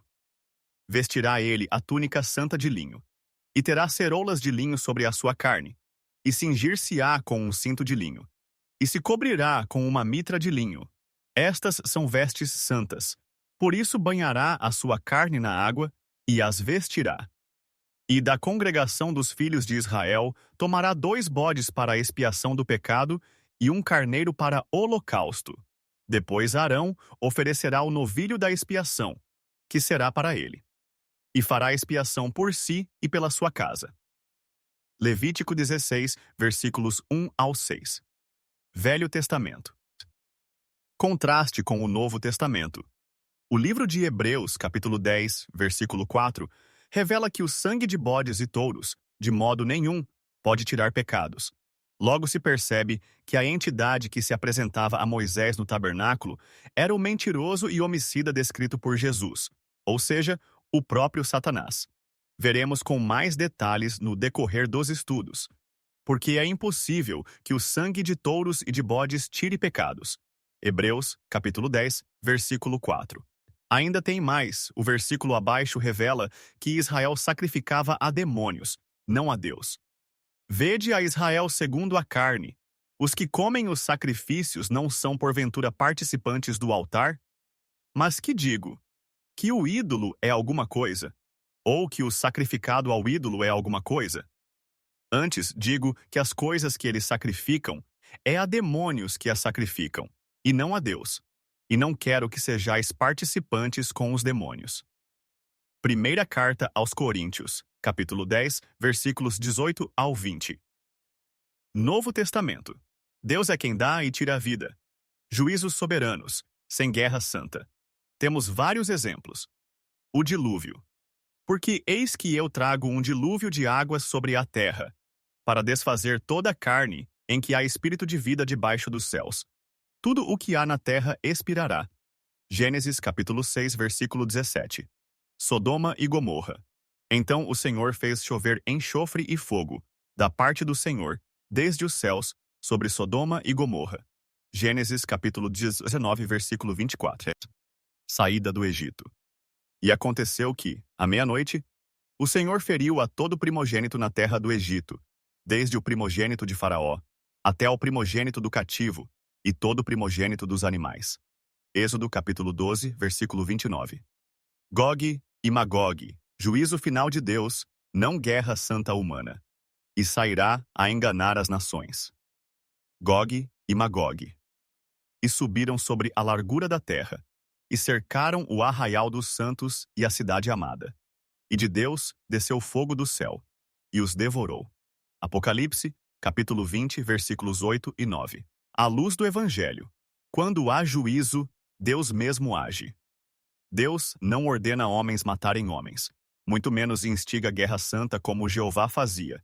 Vestirá ele a túnica santa de linho, e terá ceroulas de linho sobre a sua carne, e cingir-se-á com um cinto de linho, e se cobrirá com uma mitra de linho. Estas são vestes santas, Por isso banhará a sua carne na água e as vestirá. E da congregação dos filhos de Israel tomará 2 bodes para a expiação do pecado e um carneiro para holocausto. Depois Arão oferecerá o novilho da expiação, que será para ele, e fará expiação por si e pela sua casa. Levítico 16, versículos 1 ao 6. Velho Testamento. Contraste com o Novo Testamento. O livro de Hebreus, capítulo 10, versículo 4, revela que o sangue de bodes e touros, de modo nenhum, pode tirar pecados. Logo se percebe que a entidade que se apresentava a Moisés no tabernáculo era o mentiroso e homicida descrito por Jesus, ou seja, o próprio Satanás. Veremos com mais detalhes no decorrer dos estudos, porque é impossível que o sangue de touros e de bodes tire pecados. Hebreus, capítulo 10, versículo 4. Ainda tem mais, o versículo abaixo revela que Israel sacrificava a demônios, não a Deus. Vede a Israel segundo a carne. Os que comem os sacrifícios não são porventura participantes do altar? Mas que digo? Que o ídolo é alguma coisa? Ou que o sacrificado ao ídolo é alguma coisa? Antes digo que as coisas que eles sacrificam é a demônios que as sacrificam, e não a Deus. E não quero que sejais participantes com os demônios. Primeira carta aos Coríntios, capítulo 10, versículos 18 ao 20. Novo Testamento. Deus é quem dá e tira a vida. Juízos soberanos, sem guerra santa. Temos vários exemplos. O dilúvio. Porque eis que eu trago um dilúvio de águas sobre a terra, para desfazer toda a carne em que há espírito de vida debaixo dos céus. Tudo o que há na terra expirará. Gênesis capítulo 6, versículo 17. Sodoma e Gomorra. Então o Senhor fez chover enxofre e fogo, da parte do Senhor, desde os céus, sobre Sodoma e Gomorra. Gênesis capítulo 19, versículo 24. Saída do Egito. E aconteceu que, à meia-noite, o Senhor feriu a todo primogênito na terra do Egito, desde o primogênito de Faraó, até ao primogênito do cativo, e todo o primogênito dos animais. Êxodo capítulo 12, versículo 29. Gog e Magog, juízo final de Deus, não guerra santa humana. E sairá a enganar as nações. Gog e Magog. E subiram sobre a largura da terra, e cercaram o arraial dos santos e a cidade amada. E de Deus desceu fogo do céu, e os devorou. Apocalipse, capítulo 20, versículos 8 e 9. À luz do Evangelho. Quando há juízo, Deus mesmo age. Deus não ordena homens matarem homens, muito menos instiga guerra santa como Jeová fazia,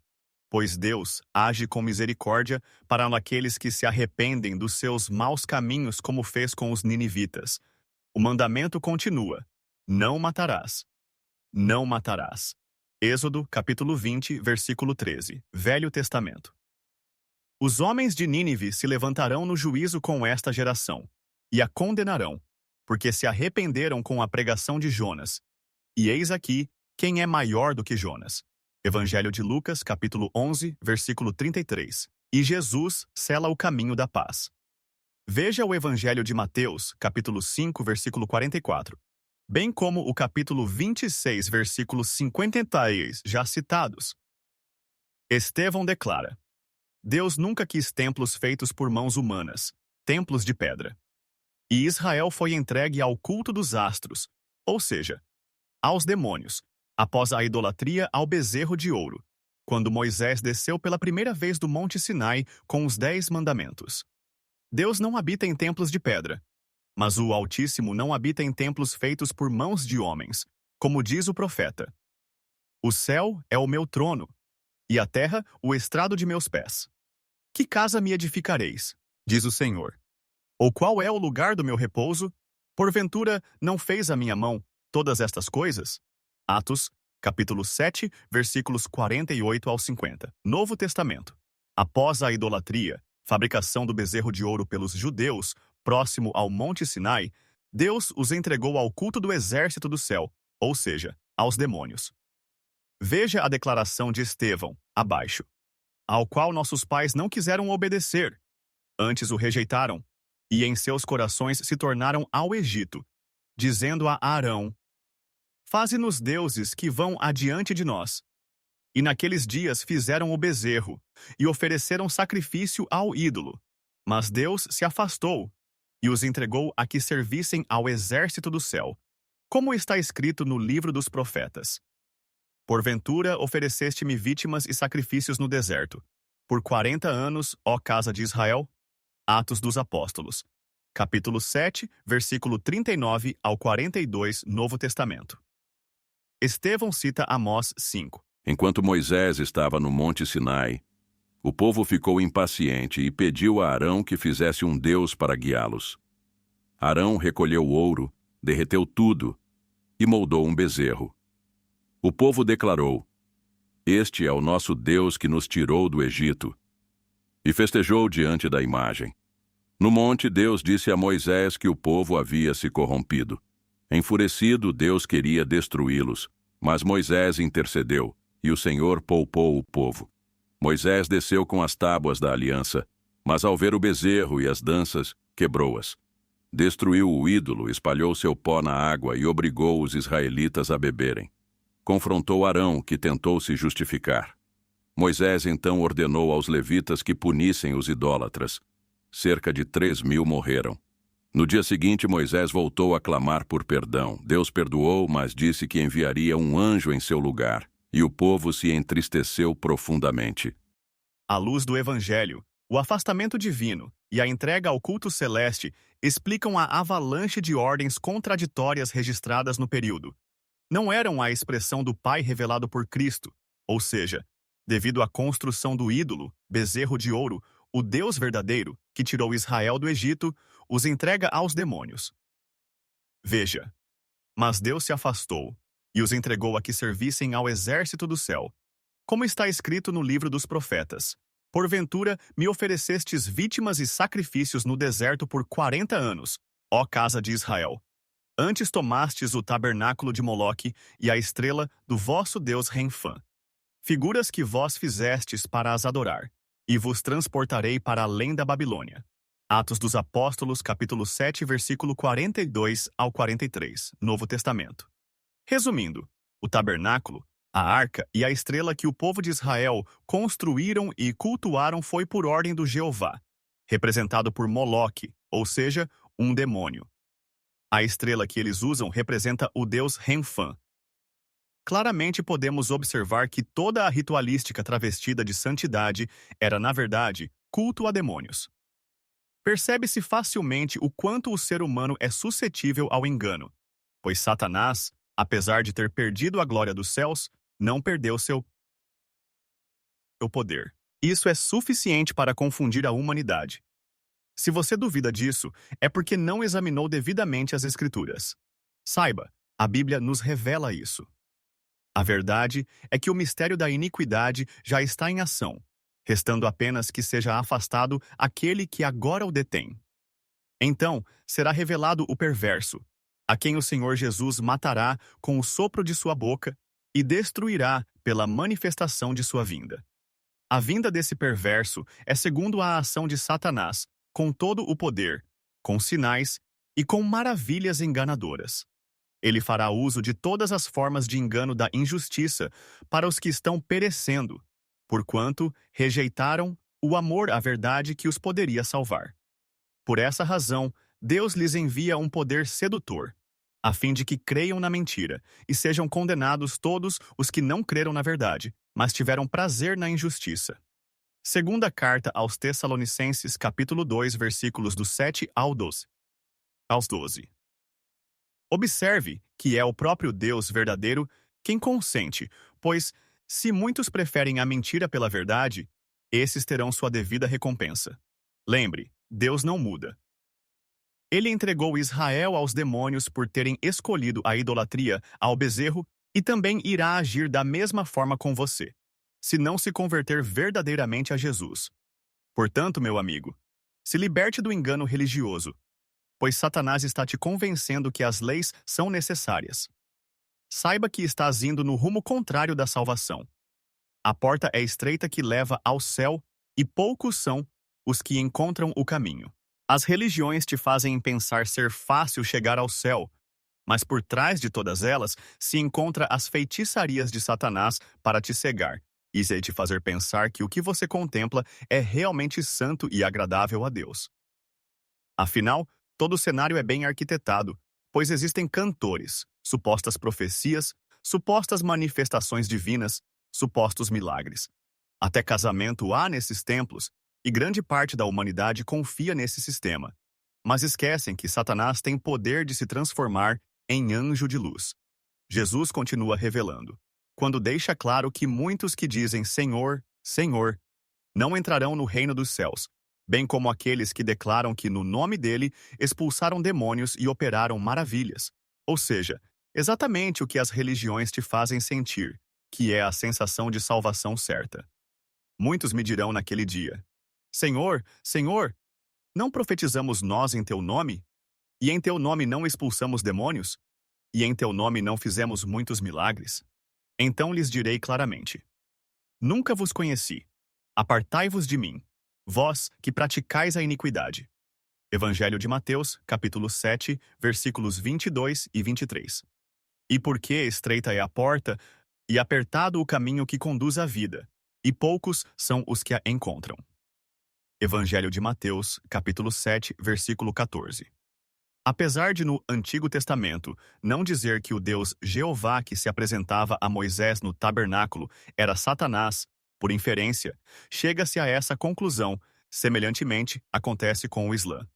pois Deus age com misericórdia para aqueles que se arrependem dos seus maus caminhos, como fez com os ninivitas. O mandamento continua: não matarás. Não matarás. Êxodo, capítulo 20, versículo 13. Velho Testamento. Os homens de Nínive se levantarão no juízo com esta geração, e a condenarão, porque se arrependeram com a pregação de Jonas. E eis aqui quem é maior do que Jonas. Evangelho de Lucas, capítulo 11, versículo 33. E Jesus sela o caminho da paz. Veja o Evangelho de Mateus, capítulo 5, versículo 44, bem como o capítulo 26, versículos 53, já citados. Estevão declara: Deus nunca quis templos feitos por mãos humanas, templos de pedra. E Israel foi entregue ao culto dos astros, ou seja, aos demônios, após a idolatria ao bezerro de ouro, quando Moisés desceu pela primeira vez do Monte Sinai com os 10 mandamentos. Deus não habita em templos de pedra, mas o Altíssimo não habita em templos feitos por mãos de homens, como diz o profeta. O céu é o meu trono, e a terra o estrado de meus pés. Que casa me edificareis? Diz o Senhor. Ou qual é o lugar do meu repouso? Porventura não fez a minha mão todas estas coisas? Atos, capítulo 7, versículos 48 ao 50. Novo Testamento. Após a idolatria, fabricação do bezerro de ouro pelos judeus, próximo ao Monte Sinai, Deus os entregou ao culto do exército do céu, ou seja, aos demônios. Veja a declaração de Estevão, abaixo, ao qual nossos pais não quiseram obedecer, antes o rejeitaram, e em seus corações se tornaram ao Egito, dizendo a Arão: Faze-nos deuses que vão adiante de nós. E naqueles dias fizeram o bezerro, e ofereceram sacrifício ao ídolo. Mas Deus se afastou, e os entregou a que servissem ao exército do céu, como está escrito no livro dos profetas. Porventura ofereceste-me vítimas e sacrifícios no deserto, por 40 anos, ó casa de Israel? Atos dos Apóstolos. Capítulo 7, versículo 39 ao 42, Novo Testamento. Estevão cita Amós 5. Enquanto Moisés estava no Monte Sinai, o povo ficou impaciente e pediu a Arão que fizesse um Deus para guiá-los. Arão recolheu ouro, derreteu tudo e moldou um bezerro. O povo declarou: Este é o nosso Deus que nos tirou do Egito. E festejou diante da imagem. No monte, Deus disse a Moisés que o povo havia se corrompido. Enfurecido, Deus queria destruí-los, mas Moisés intercedeu, e o Senhor poupou o povo. Moisés desceu com as tábuas da aliança, mas ao ver o bezerro e as danças, quebrou-as. Destruiu o ídolo, espalhou seu pó na água e obrigou os israelitas a beberem. Confrontou Arão, que tentou se justificar. Moisés então ordenou aos levitas que punissem os idólatras. Cerca de 3.000 morreram. No dia seguinte, Moisés voltou a clamar por perdão. Deus perdoou, mas disse que enviaria um anjo em seu lugar, e o povo se entristeceu profundamente. À luz do Evangelho, o afastamento divino e a entrega ao culto celeste explicam a avalanche de ordens contraditórias registradas no período. Não eram a expressão do Pai revelado por Cristo, ou seja, devido à construção do ídolo, bezerro de ouro, o Deus verdadeiro, que tirou Israel do Egito, os entrega aos demônios. Veja, mas Deus se afastou e os entregou a que servissem ao exército do céu. Como está escrito no livro dos profetas: Porventura me oferecestes vítimas e sacrifícios no deserto por 40 anos, ó casa de Israel. Antes tomastes o tabernáculo de Moloque e a estrela do vosso Deus Renfã, figuras que vós fizestes para as adorar, e vos transportarei para além da Babilônia. Atos dos Apóstolos, capítulo 7, versículo 42 ao 43, Novo Testamento. Resumindo, o tabernáculo, a arca e a estrela que o povo de Israel construíram e cultuaram foi por ordem do Jeová, representado por Moloque, ou seja, um demônio. A estrela que eles usam representa o deus Renfã. Claramente podemos observar que toda a ritualística travestida de santidade era, na verdade, culto a demônios. Percebe-se facilmente o quanto o ser humano é suscetível ao engano, pois Satanás, apesar de ter perdido a glória dos céus, não perdeu seu poder. Isso é suficiente para confundir a humanidade. Se você duvida disso, é porque não examinou devidamente as Escrituras. Saiba, a Bíblia nos revela isso. A verdade é que o mistério da iniquidade já está em ação, restando apenas que seja afastado aquele que agora o detém. Então, será revelado o perverso, a quem o Senhor Jesus matará com o sopro de sua boca e destruirá pela manifestação de sua vinda. A vinda desse perverso é segundo a ação de Satanás, com todo o poder, com sinais e com maravilhas enganadoras. Ele fará uso de todas as formas de engano da injustiça para os que estão perecendo, porquanto rejeitaram o amor à verdade que os poderia salvar. Por essa razão, Deus lhes envia um poder sedutor, a fim de que creiam na mentira e sejam condenados todos os que não creram na verdade, mas tiveram prazer na injustiça. Segunda carta aos Tessalonicenses, capítulo 2, versículos do 7 ao 12. Aos 12. Observe que é o próprio Deus verdadeiro quem consente, pois, se muitos preferem a mentira pela verdade, esses terão sua devida recompensa. Lembre, Deus não muda. Ele entregou Israel aos demônios por terem escolhido a idolatria ao bezerro e também irá agir da mesma forma com você, se não se converter verdadeiramente a Jesus. Portanto, meu amigo, se liberte do engano religioso, pois Satanás está te convencendo que as leis são necessárias. Saiba que estás indo no rumo contrário da salvação. A porta é estreita que leva ao céu e poucos são os que encontram o caminho. As religiões te fazem pensar ser fácil chegar ao céu, Mas por trás de todas elas se encontra as feitiçarias de Satanás para te cegar e te fazer pensar que o que você contempla é realmente santo e agradável a Deus. Afinal, todo o cenário é bem arquitetado, pois existem cantores, supostas profecias, supostas manifestações divinas, supostos milagres. Até casamento há nesses templos, e grande parte da humanidade confia nesse sistema. Mas esquecem que Satanás tem poder de se transformar em anjo de luz. Jesus continua revelando, quando deixa claro que muitos que dizem Senhor, Senhor, não entrarão no reino dos céus, bem como aqueles que declaram que no nome dele expulsaram demônios e operaram maravilhas. Ou seja, exatamente o que as religiões te fazem sentir, que é a sensação de salvação certa. Muitos me dirão naquele dia, Senhor, Senhor, não profetizamos nós em teu nome? E em teu nome não expulsamos demônios? E em teu nome não fizemos muitos milagres? Então lhes direi claramente, nunca vos conheci. Apartai-vos de mim, vós que praticais a iniquidade. Evangelho de Mateus, capítulo 7, versículos 22 e 23. E porque estreita é a porta, e apertado o caminho que conduz à vida, e poucos são os que a encontram. Evangelho de Mateus, capítulo 7, versículo 14. Apesar de no Antigo Testamento não dizer que o Deus Jeová que se apresentava a Moisés no tabernáculo era Satanás, por inferência, chega-se a essa conclusão. Semelhantemente, acontece com o Islã.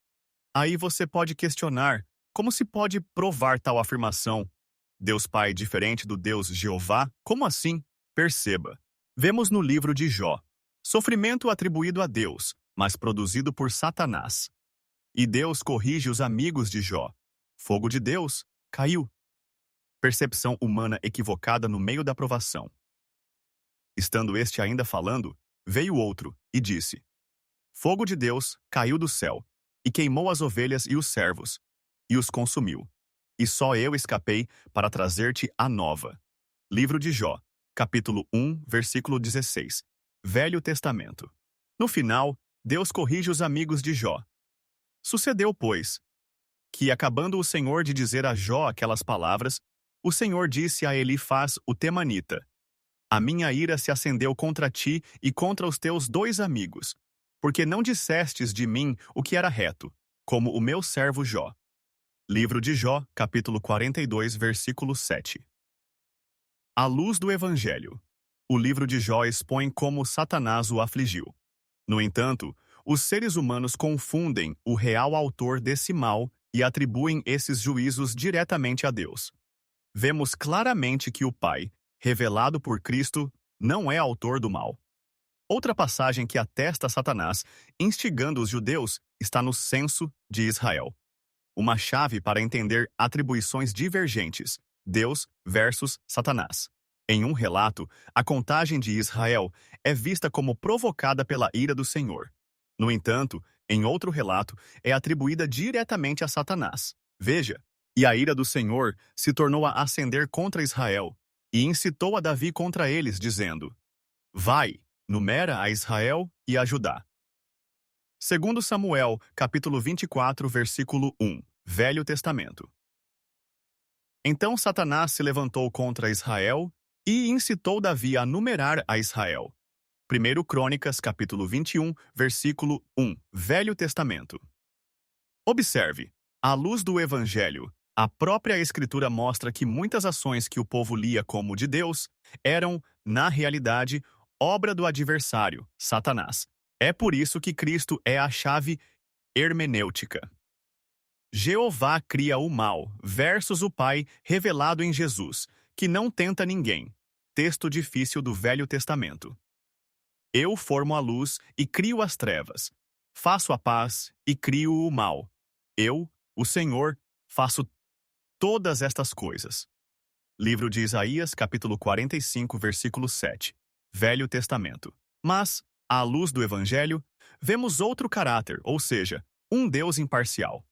Aí você pode questionar, como se pode provar tal afirmação? Deus Pai diferente do Deus Jeová? Como assim? Perceba. Vemos no livro de Jó, sofrimento atribuído a Deus, mas produzido por Satanás. E Deus corrige os amigos de Jó. Fogo de Deus caiu. Percepção humana equivocada no meio da provação. Estando este ainda falando, veio outro e disse: Fogo de Deus caiu do céu, e queimou as ovelhas e os servos, e os consumiu. E só eu escapei para trazer-te a nova. Livro de Jó, capítulo 1, versículo 16. Velho Testamento. No final, Deus corrige os amigos de Jó. Sucedeu, pois, que, acabando o Senhor de dizer a Jó aquelas palavras, o Senhor disse a Elifaz o temanita: A minha ira se acendeu contra ti e contra os teus 2 amigos, porque não dissestes de mim o que era reto, como o meu servo Jó. Livro de Jó, capítulo 42, versículo 7. À luz do Evangelho, o livro de Jó expõe como Satanás o afligiu. No entanto, os seres humanos confundem o real autor desse mal e atribuem esses juízos diretamente a Deus. Vemos claramente que o Pai, revelado por Cristo, não é autor do mal. Outra passagem que atesta Satanás, instigando os judeus, está no Censo de Israel. Uma chave para entender atribuições divergentes, Deus versus Satanás. Em um relato, a contagem de Israel é vista como provocada pela ira do Senhor. No entanto, em outro relato, é atribuída diretamente a Satanás. Veja, e a ira do Senhor se tornou a acender contra Israel, e incitou a Davi contra eles, dizendo: Vai, numera a Israel e a Judá. Segundo Samuel, capítulo 24, versículo 1, Velho Testamento. Então Satanás se levantou contra Israel e incitou Davi a numerar a Israel. 1 Crônicas, capítulo 21, versículo 1, Velho Testamento. Observe, à luz do Evangelho, a própria Escritura mostra que muitas ações que o povo lia como de Deus eram, na realidade, obra do adversário, Satanás. É por isso que Cristo é a chave hermenêutica. Jeová cria o mal versus o Pai revelado em Jesus, que não tenta ninguém. Texto difícil do Velho Testamento. Eu formo a luz e crio as trevas. Faço a paz e crio o mal. Eu, o Senhor, faço todas estas coisas. Livro de Isaías, capítulo 45, versículo 7. Velho Testamento. Mas, à luz do Evangelho, vemos outro caráter, ou seja, um Deus imparcial.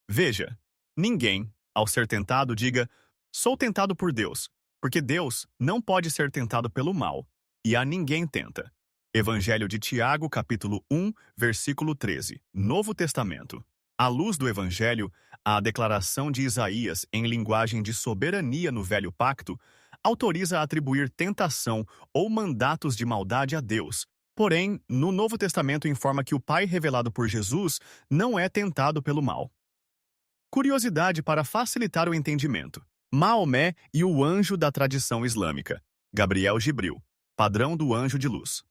Veja, ninguém, ao ser tentado, diga: sou tentado por Deus, porque Deus não pode ser tentado pelo mal, e a ninguém tenta. Evangelho de Tiago, capítulo 1, versículo 13. Novo Testamento. À luz do Evangelho, a declaração de Isaías em linguagem de soberania no Velho Pacto autoriza a atribuir tentação ou mandatos de maldade a Deus. Porém, no Novo Testamento informa que o Pai revelado por Jesus não é tentado pelo mal. Curiosidade para facilitar o entendimento. Maomé e o anjo da tradição islâmica. Gabriel Jibril, padrão do anjo de luz.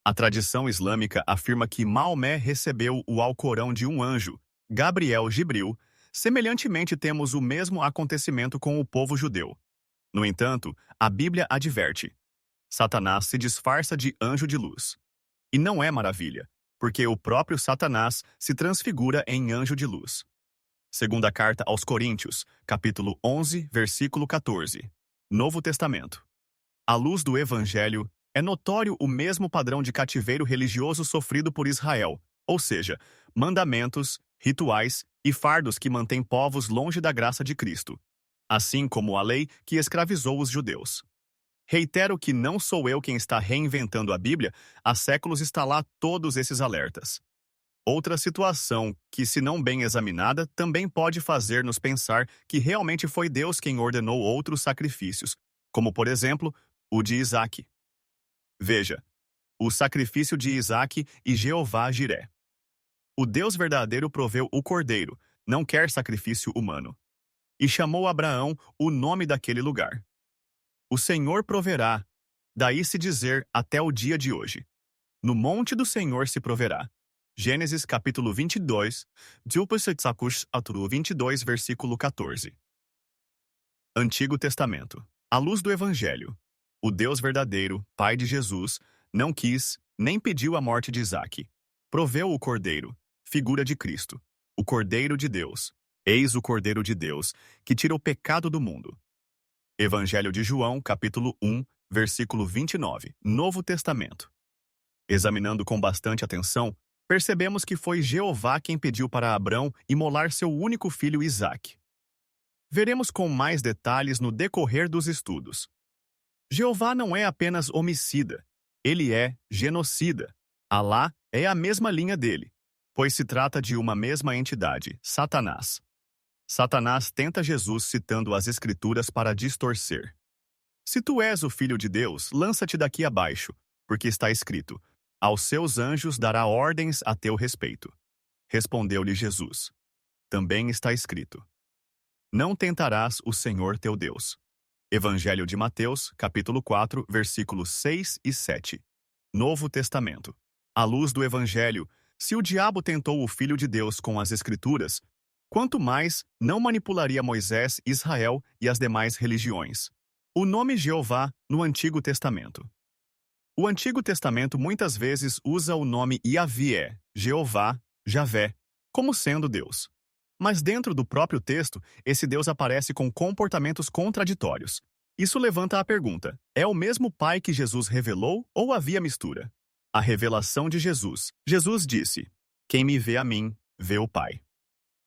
A tradição islâmica afirma que Maomé recebeu o Alcorão de um anjo, Gabriel Jibril. Semelhantemente, temos o mesmo acontecimento com o povo judeu. No entanto, a Bíblia adverte: Satanás se disfarça de anjo de luz. E não é maravilha, porque o próprio Satanás se transfigura em anjo de luz. Segunda carta aos Coríntios, capítulo 11, versículo 14. Novo Testamento. À luz do Evangelho, é notório o mesmo padrão de cativeiro religioso sofrido por Israel, ou seja, mandamentos, rituais e fardos que mantêm povos longe da graça de Cristo, assim como a lei que escravizou os judeus. Reitero que não sou eu quem está reinventando a Bíblia, há séculos está lá todos esses alertas. Outra situação que, se não bem examinada, também pode fazer-nos pensar que realmente foi Deus quem ordenou outros sacrifícios, como, por exemplo, o de Isaque. Veja, o sacrifício de Isaque e Jeová Jiré. O Deus verdadeiro proveu o cordeiro, não quer sacrifício humano. E chamou Abraão o nome daquele lugar. O Senhor proverá, daí se dizer até o dia de hoje. No monte do Senhor se proverá. Gênesis capítulo 22, 22, versículo 14. Antigo Testamento. À luz do Evangelho, o Deus verdadeiro, Pai de Jesus, não quis, nem pediu a morte de Isaque. Proveu o Cordeiro, figura de Cristo, o Cordeiro de Deus. Eis o Cordeiro de Deus, que tira o pecado do mundo. Evangelho de João, capítulo 1, versículo 29, Novo Testamento. Examinando com bastante atenção, percebemos que foi Jeová quem pediu para Abrão imolar seu único filho Isaque. Veremos com mais detalhes no decorrer dos estudos. Jeová não é apenas homicida, ele é genocida. Alá é a mesma linha dele, pois se trata de uma mesma entidade, Satanás. Satanás tenta Jesus citando as Escrituras para distorcer. Se tu és o Filho de Deus, lança-te daqui abaixo, porque está escrito: aos seus anjos dará ordens a teu respeito. Respondeu-lhe Jesus: também está escrito: não tentarás o Senhor teu Deus. Evangelho de Mateus, capítulo 4, versículos 6 e 7. Novo Testamento. À luz do Evangelho, se o diabo tentou o Filho de Deus com as Escrituras, quanto mais não manipularia Moisés, Israel e as demais religiões. O nome Jeová no Antigo Testamento. O Antigo Testamento muitas vezes usa o nome Yahvé, Jeová, Javé, como sendo Deus. Mas dentro do próprio texto, esse Deus aparece com comportamentos contraditórios. Isso levanta a pergunta: é o mesmo Pai que Jesus revelou ou havia mistura? A revelação de Jesus. Jesus disse: quem me vê a mim, vê o Pai.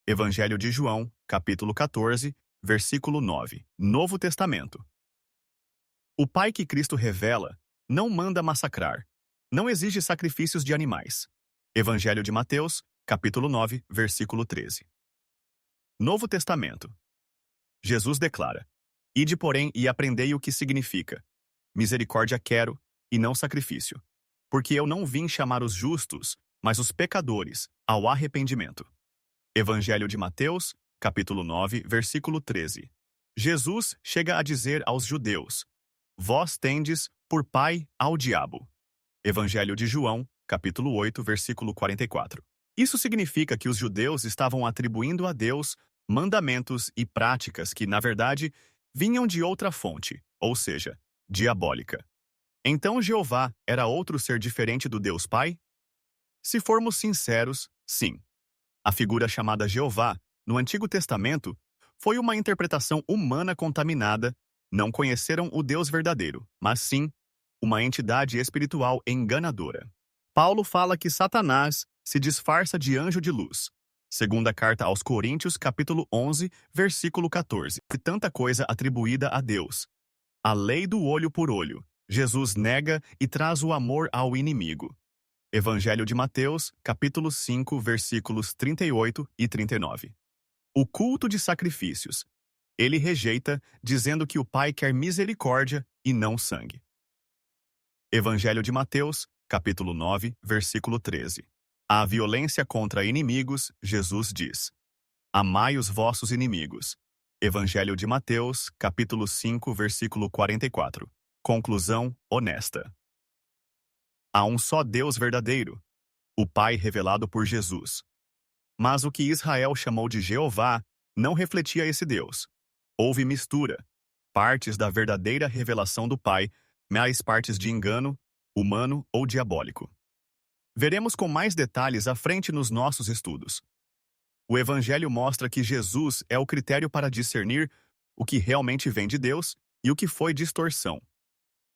Evangelho de João, capítulo 14, versículo 9. Novo Testamento. O Pai que Cristo revela não manda massacrar, não exige sacrifícios de animais. Evangelho de Mateus, capítulo 9, versículo 13. Novo Testamento. Jesus declara: ide, porém, e aprendei o que significa: misericórdia quero, e não sacrifício. Porque eu não vim chamar os justos, mas os pecadores, ao arrependimento. Evangelho de Mateus, capítulo 9, versículo 13. Jesus chega a dizer aos judeus: vós tendes por pai ao diabo. Evangelho de João, capítulo 8, versículo 44. Isso significa que os judeus estavam atribuindo a Deus mandamentos e práticas que, na verdade, vinham de outra fonte, ou seja, diabólica. Então Jeová era outro ser diferente do Deus Pai? Se formos sinceros, sim. A figura chamada Jeová, no Antigo Testamento, foi uma interpretação humana contaminada. Não conheceram o Deus verdadeiro, mas sim uma entidade espiritual enganadora. Paulo fala que Satanás se disfarça de anjo de luz. Segunda carta aos Coríntios, capítulo 11, versículo 14. E tanta coisa atribuída a Deus. A lei do olho por olho. Jesus nega e traz o amor ao inimigo. Evangelho de Mateus, capítulo 5, versículos 38 e 39. O culto de sacrifícios. Ele rejeita, dizendo que o Pai quer misericórdia e não sangue. Evangelho de Mateus, capítulo 9, versículo 13. A violência contra inimigos, Jesus diz: amai os vossos inimigos. Evangelho de Mateus, capítulo 5, versículo 44. Conclusão honesta. Há um só Deus verdadeiro, o Pai revelado por Jesus. Mas o que Israel chamou de Jeová não refletia esse Deus. Houve mistura, partes da verdadeira revelação do Pai, mais partes de engano, humano ou diabólico. Veremos com mais detalhes à frente nos nossos estudos. O Evangelho mostra que Jesus é o critério para discernir o que realmente vem de Deus e o que foi distorção.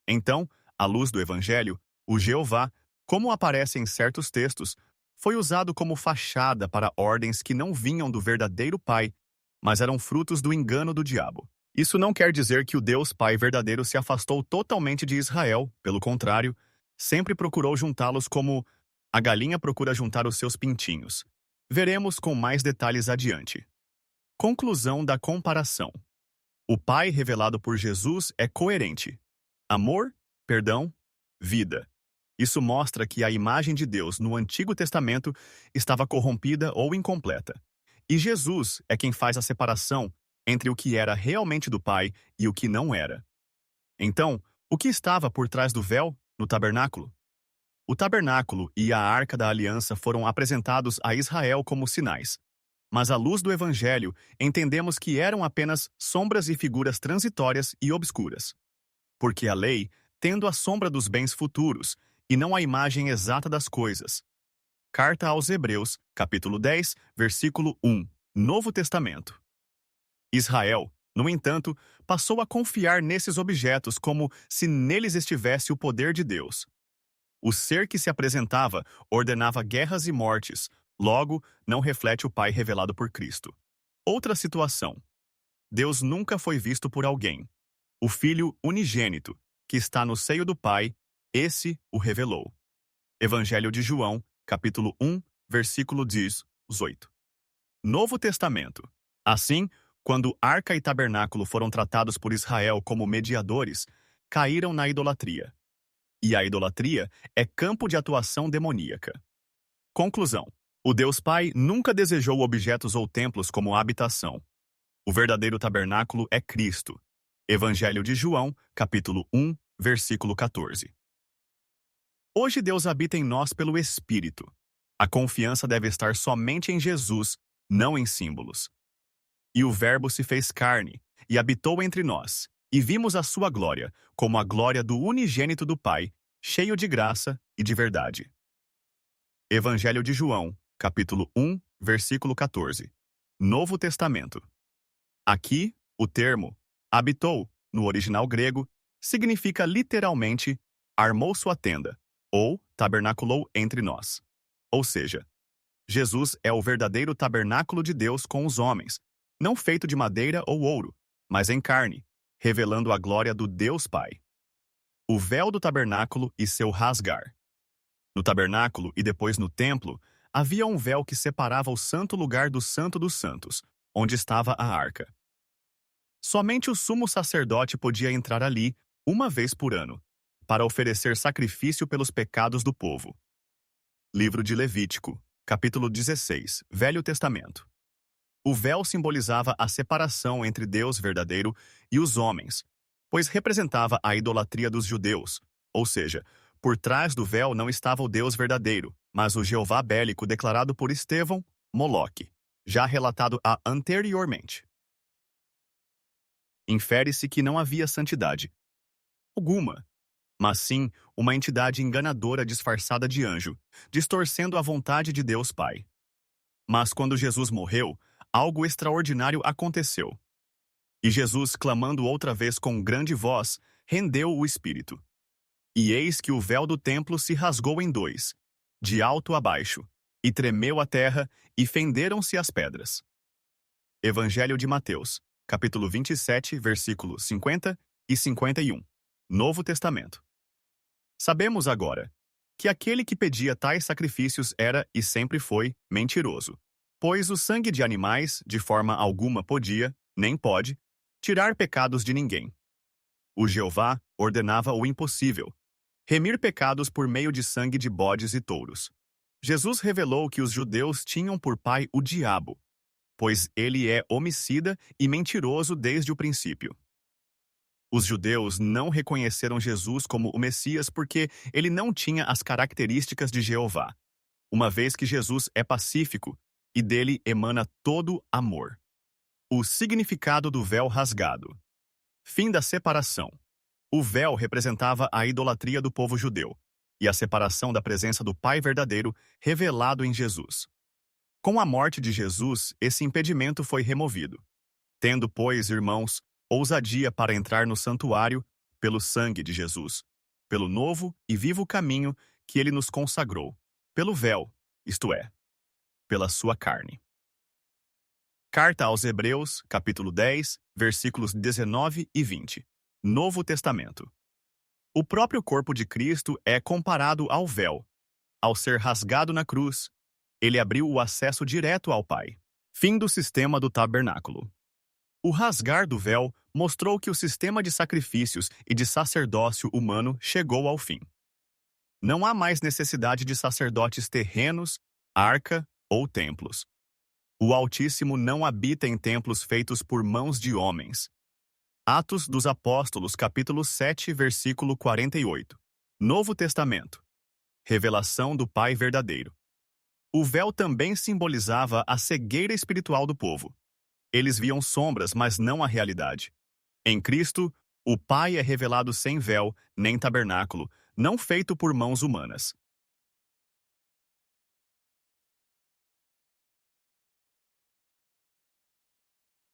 Então, à luz do Evangelho, o Jeová, como aparece em certos textos, foi usado como fachada para ordens que não vinham do verdadeiro Pai, mas eram frutos do engano do diabo. Isso não quer dizer que o Deus Pai verdadeiro se afastou totalmente de Israel, pelo contrário, sempre procurou juntá-los como a galinha procura juntar os seus pintinhos. Veremos com mais detalhes adiante. Conclusão da comparação. O Pai revelado por Jesus é coerente. Amor, perdão, vida. Isso mostra que a imagem de Deus no Antigo Testamento estava corrompida ou incompleta. E Jesus é quem faz a separação entre o que era realmente do Pai e o que não era. Então, o que estava por trás do véu no tabernáculo? O tabernáculo e a Arca da Aliança foram apresentados a Israel como sinais. Mas à luz do Evangelho, entendemos que eram apenas sombras e figuras transitórias e obscuras. Porque a lei, tendo a sombra dos bens futuros, e não a imagem exata das coisas. Carta aos Hebreus, capítulo 10, versículo 1, Novo Testamento. Israel, no entanto, passou a confiar nesses objetos como se neles estivesse o poder de Deus. O ser que se apresentava ordenava guerras e mortes, logo, não reflete o Pai revelado por Cristo. Outra situação. Deus nunca foi visto por alguém. O Filho unigênito, que está no seio do Pai, esse o revelou. Evangelho de João, capítulo 1, versículo 18. Novo Testamento. Assim, quando arca e tabernáculo foram tratados por Israel como mediadores, caíram na idolatria. E a idolatria é campo de atuação demoníaca. Conclusão. O Deus Pai nunca desejou objetos ou templos como habitação. O verdadeiro tabernáculo é Cristo. Evangelho de João, capítulo 1, versículo 14. Hoje Deus habita em nós pelo Espírito. A confiança deve estar somente em Jesus, não em símbolos. E o Verbo se fez carne, e habitou entre nós, e vimos a sua glória, como a glória do unigênito do Pai, cheio de graça e de verdade. Evangelho de João, capítulo 1, versículo 14. Novo Testamento. Aqui, o termo habitou, no original grego, significa literalmente armou sua tenda, ou tabernaculou entre nós. Ou seja, Jesus é o verdadeiro tabernáculo de Deus com os homens, não feito de madeira ou ouro, mas em carne, revelando a glória do Deus Pai. O véu do tabernáculo e seu rasgar. No tabernáculo e depois no templo, havia um véu que separava o santo lugar do Santo dos Santos, onde estava a arca. Somente o sumo sacerdote podia entrar ali, uma vez por ano, para oferecer sacrifício pelos pecados do povo. Livro de Levítico, capítulo 16, Velho Testamento. O véu simbolizava a separação entre Deus verdadeiro e os homens, pois representava a idolatria dos judeus, ou seja, por trás do véu não estava o Deus verdadeiro, mas o Jeová bélico declarado por Estevão, Moloque, já relatado anteriormente. Infere-se que não havia santidade alguma, mas sim uma entidade enganadora disfarçada de anjo, distorcendo a vontade de Deus Pai. Mas quando Jesus morreu, algo extraordinário aconteceu. E Jesus, clamando outra vez com grande voz, rendeu o Espírito. E eis que o véu do templo se rasgou em dois, de alto a baixo, e tremeu a terra, e fenderam-se as pedras. Evangelho de Mateus, capítulo 27, versículos 50 e 51. Novo Testamento. Sabemos agora que aquele que pedia tais sacrifícios era e sempre foi mentiroso. Pois o sangue de animais, de forma alguma podia, nem pode, tirar pecados de ninguém. O Jeová ordenava o impossível, remir pecados por meio de sangue de bodes e touros. Jesus revelou que os judeus tinham por pai o diabo, pois ele é homicida e mentiroso desde o princípio. Os judeus não reconheceram Jesus como o Messias porque ele não tinha as características de Jeová, uma vez que Jesus é pacífico e dele emana todo amor. O significado do véu rasgado. Fim da separação. O véu representava a idolatria do povo judeu e a separação da presença do Pai verdadeiro revelado em Jesus. Com a morte de Jesus, esse impedimento foi removido. Tendo, pois, irmãos, ousadia para entrar no santuário pelo sangue de Jesus, pelo novo e vivo caminho que ele nos consagrou, pelo véu, isto é, pela sua carne. Carta aos Hebreus, capítulo 10, versículos 19 e 20. Novo Testamento. O próprio corpo de Cristo é comparado ao véu. Ao ser rasgado na cruz, ele abriu o acesso direto ao Pai. Fim do sistema do tabernáculo. O rasgar do véu mostrou que o sistema de sacrifícios e de sacerdócio humano chegou ao fim. Não há mais necessidade de sacerdotes terrenos, arca ou templos. O Altíssimo não habita em templos feitos por mãos de homens. Atos dos Apóstolos, capítulo 7, versículo 48. Novo Testamento. Revelação do Pai verdadeiro. O véu também simbolizava a cegueira espiritual do povo. Eles viam sombras, mas não a realidade. Em Cristo, o Pai é revelado sem véu, nem tabernáculo, não feito por mãos humanas.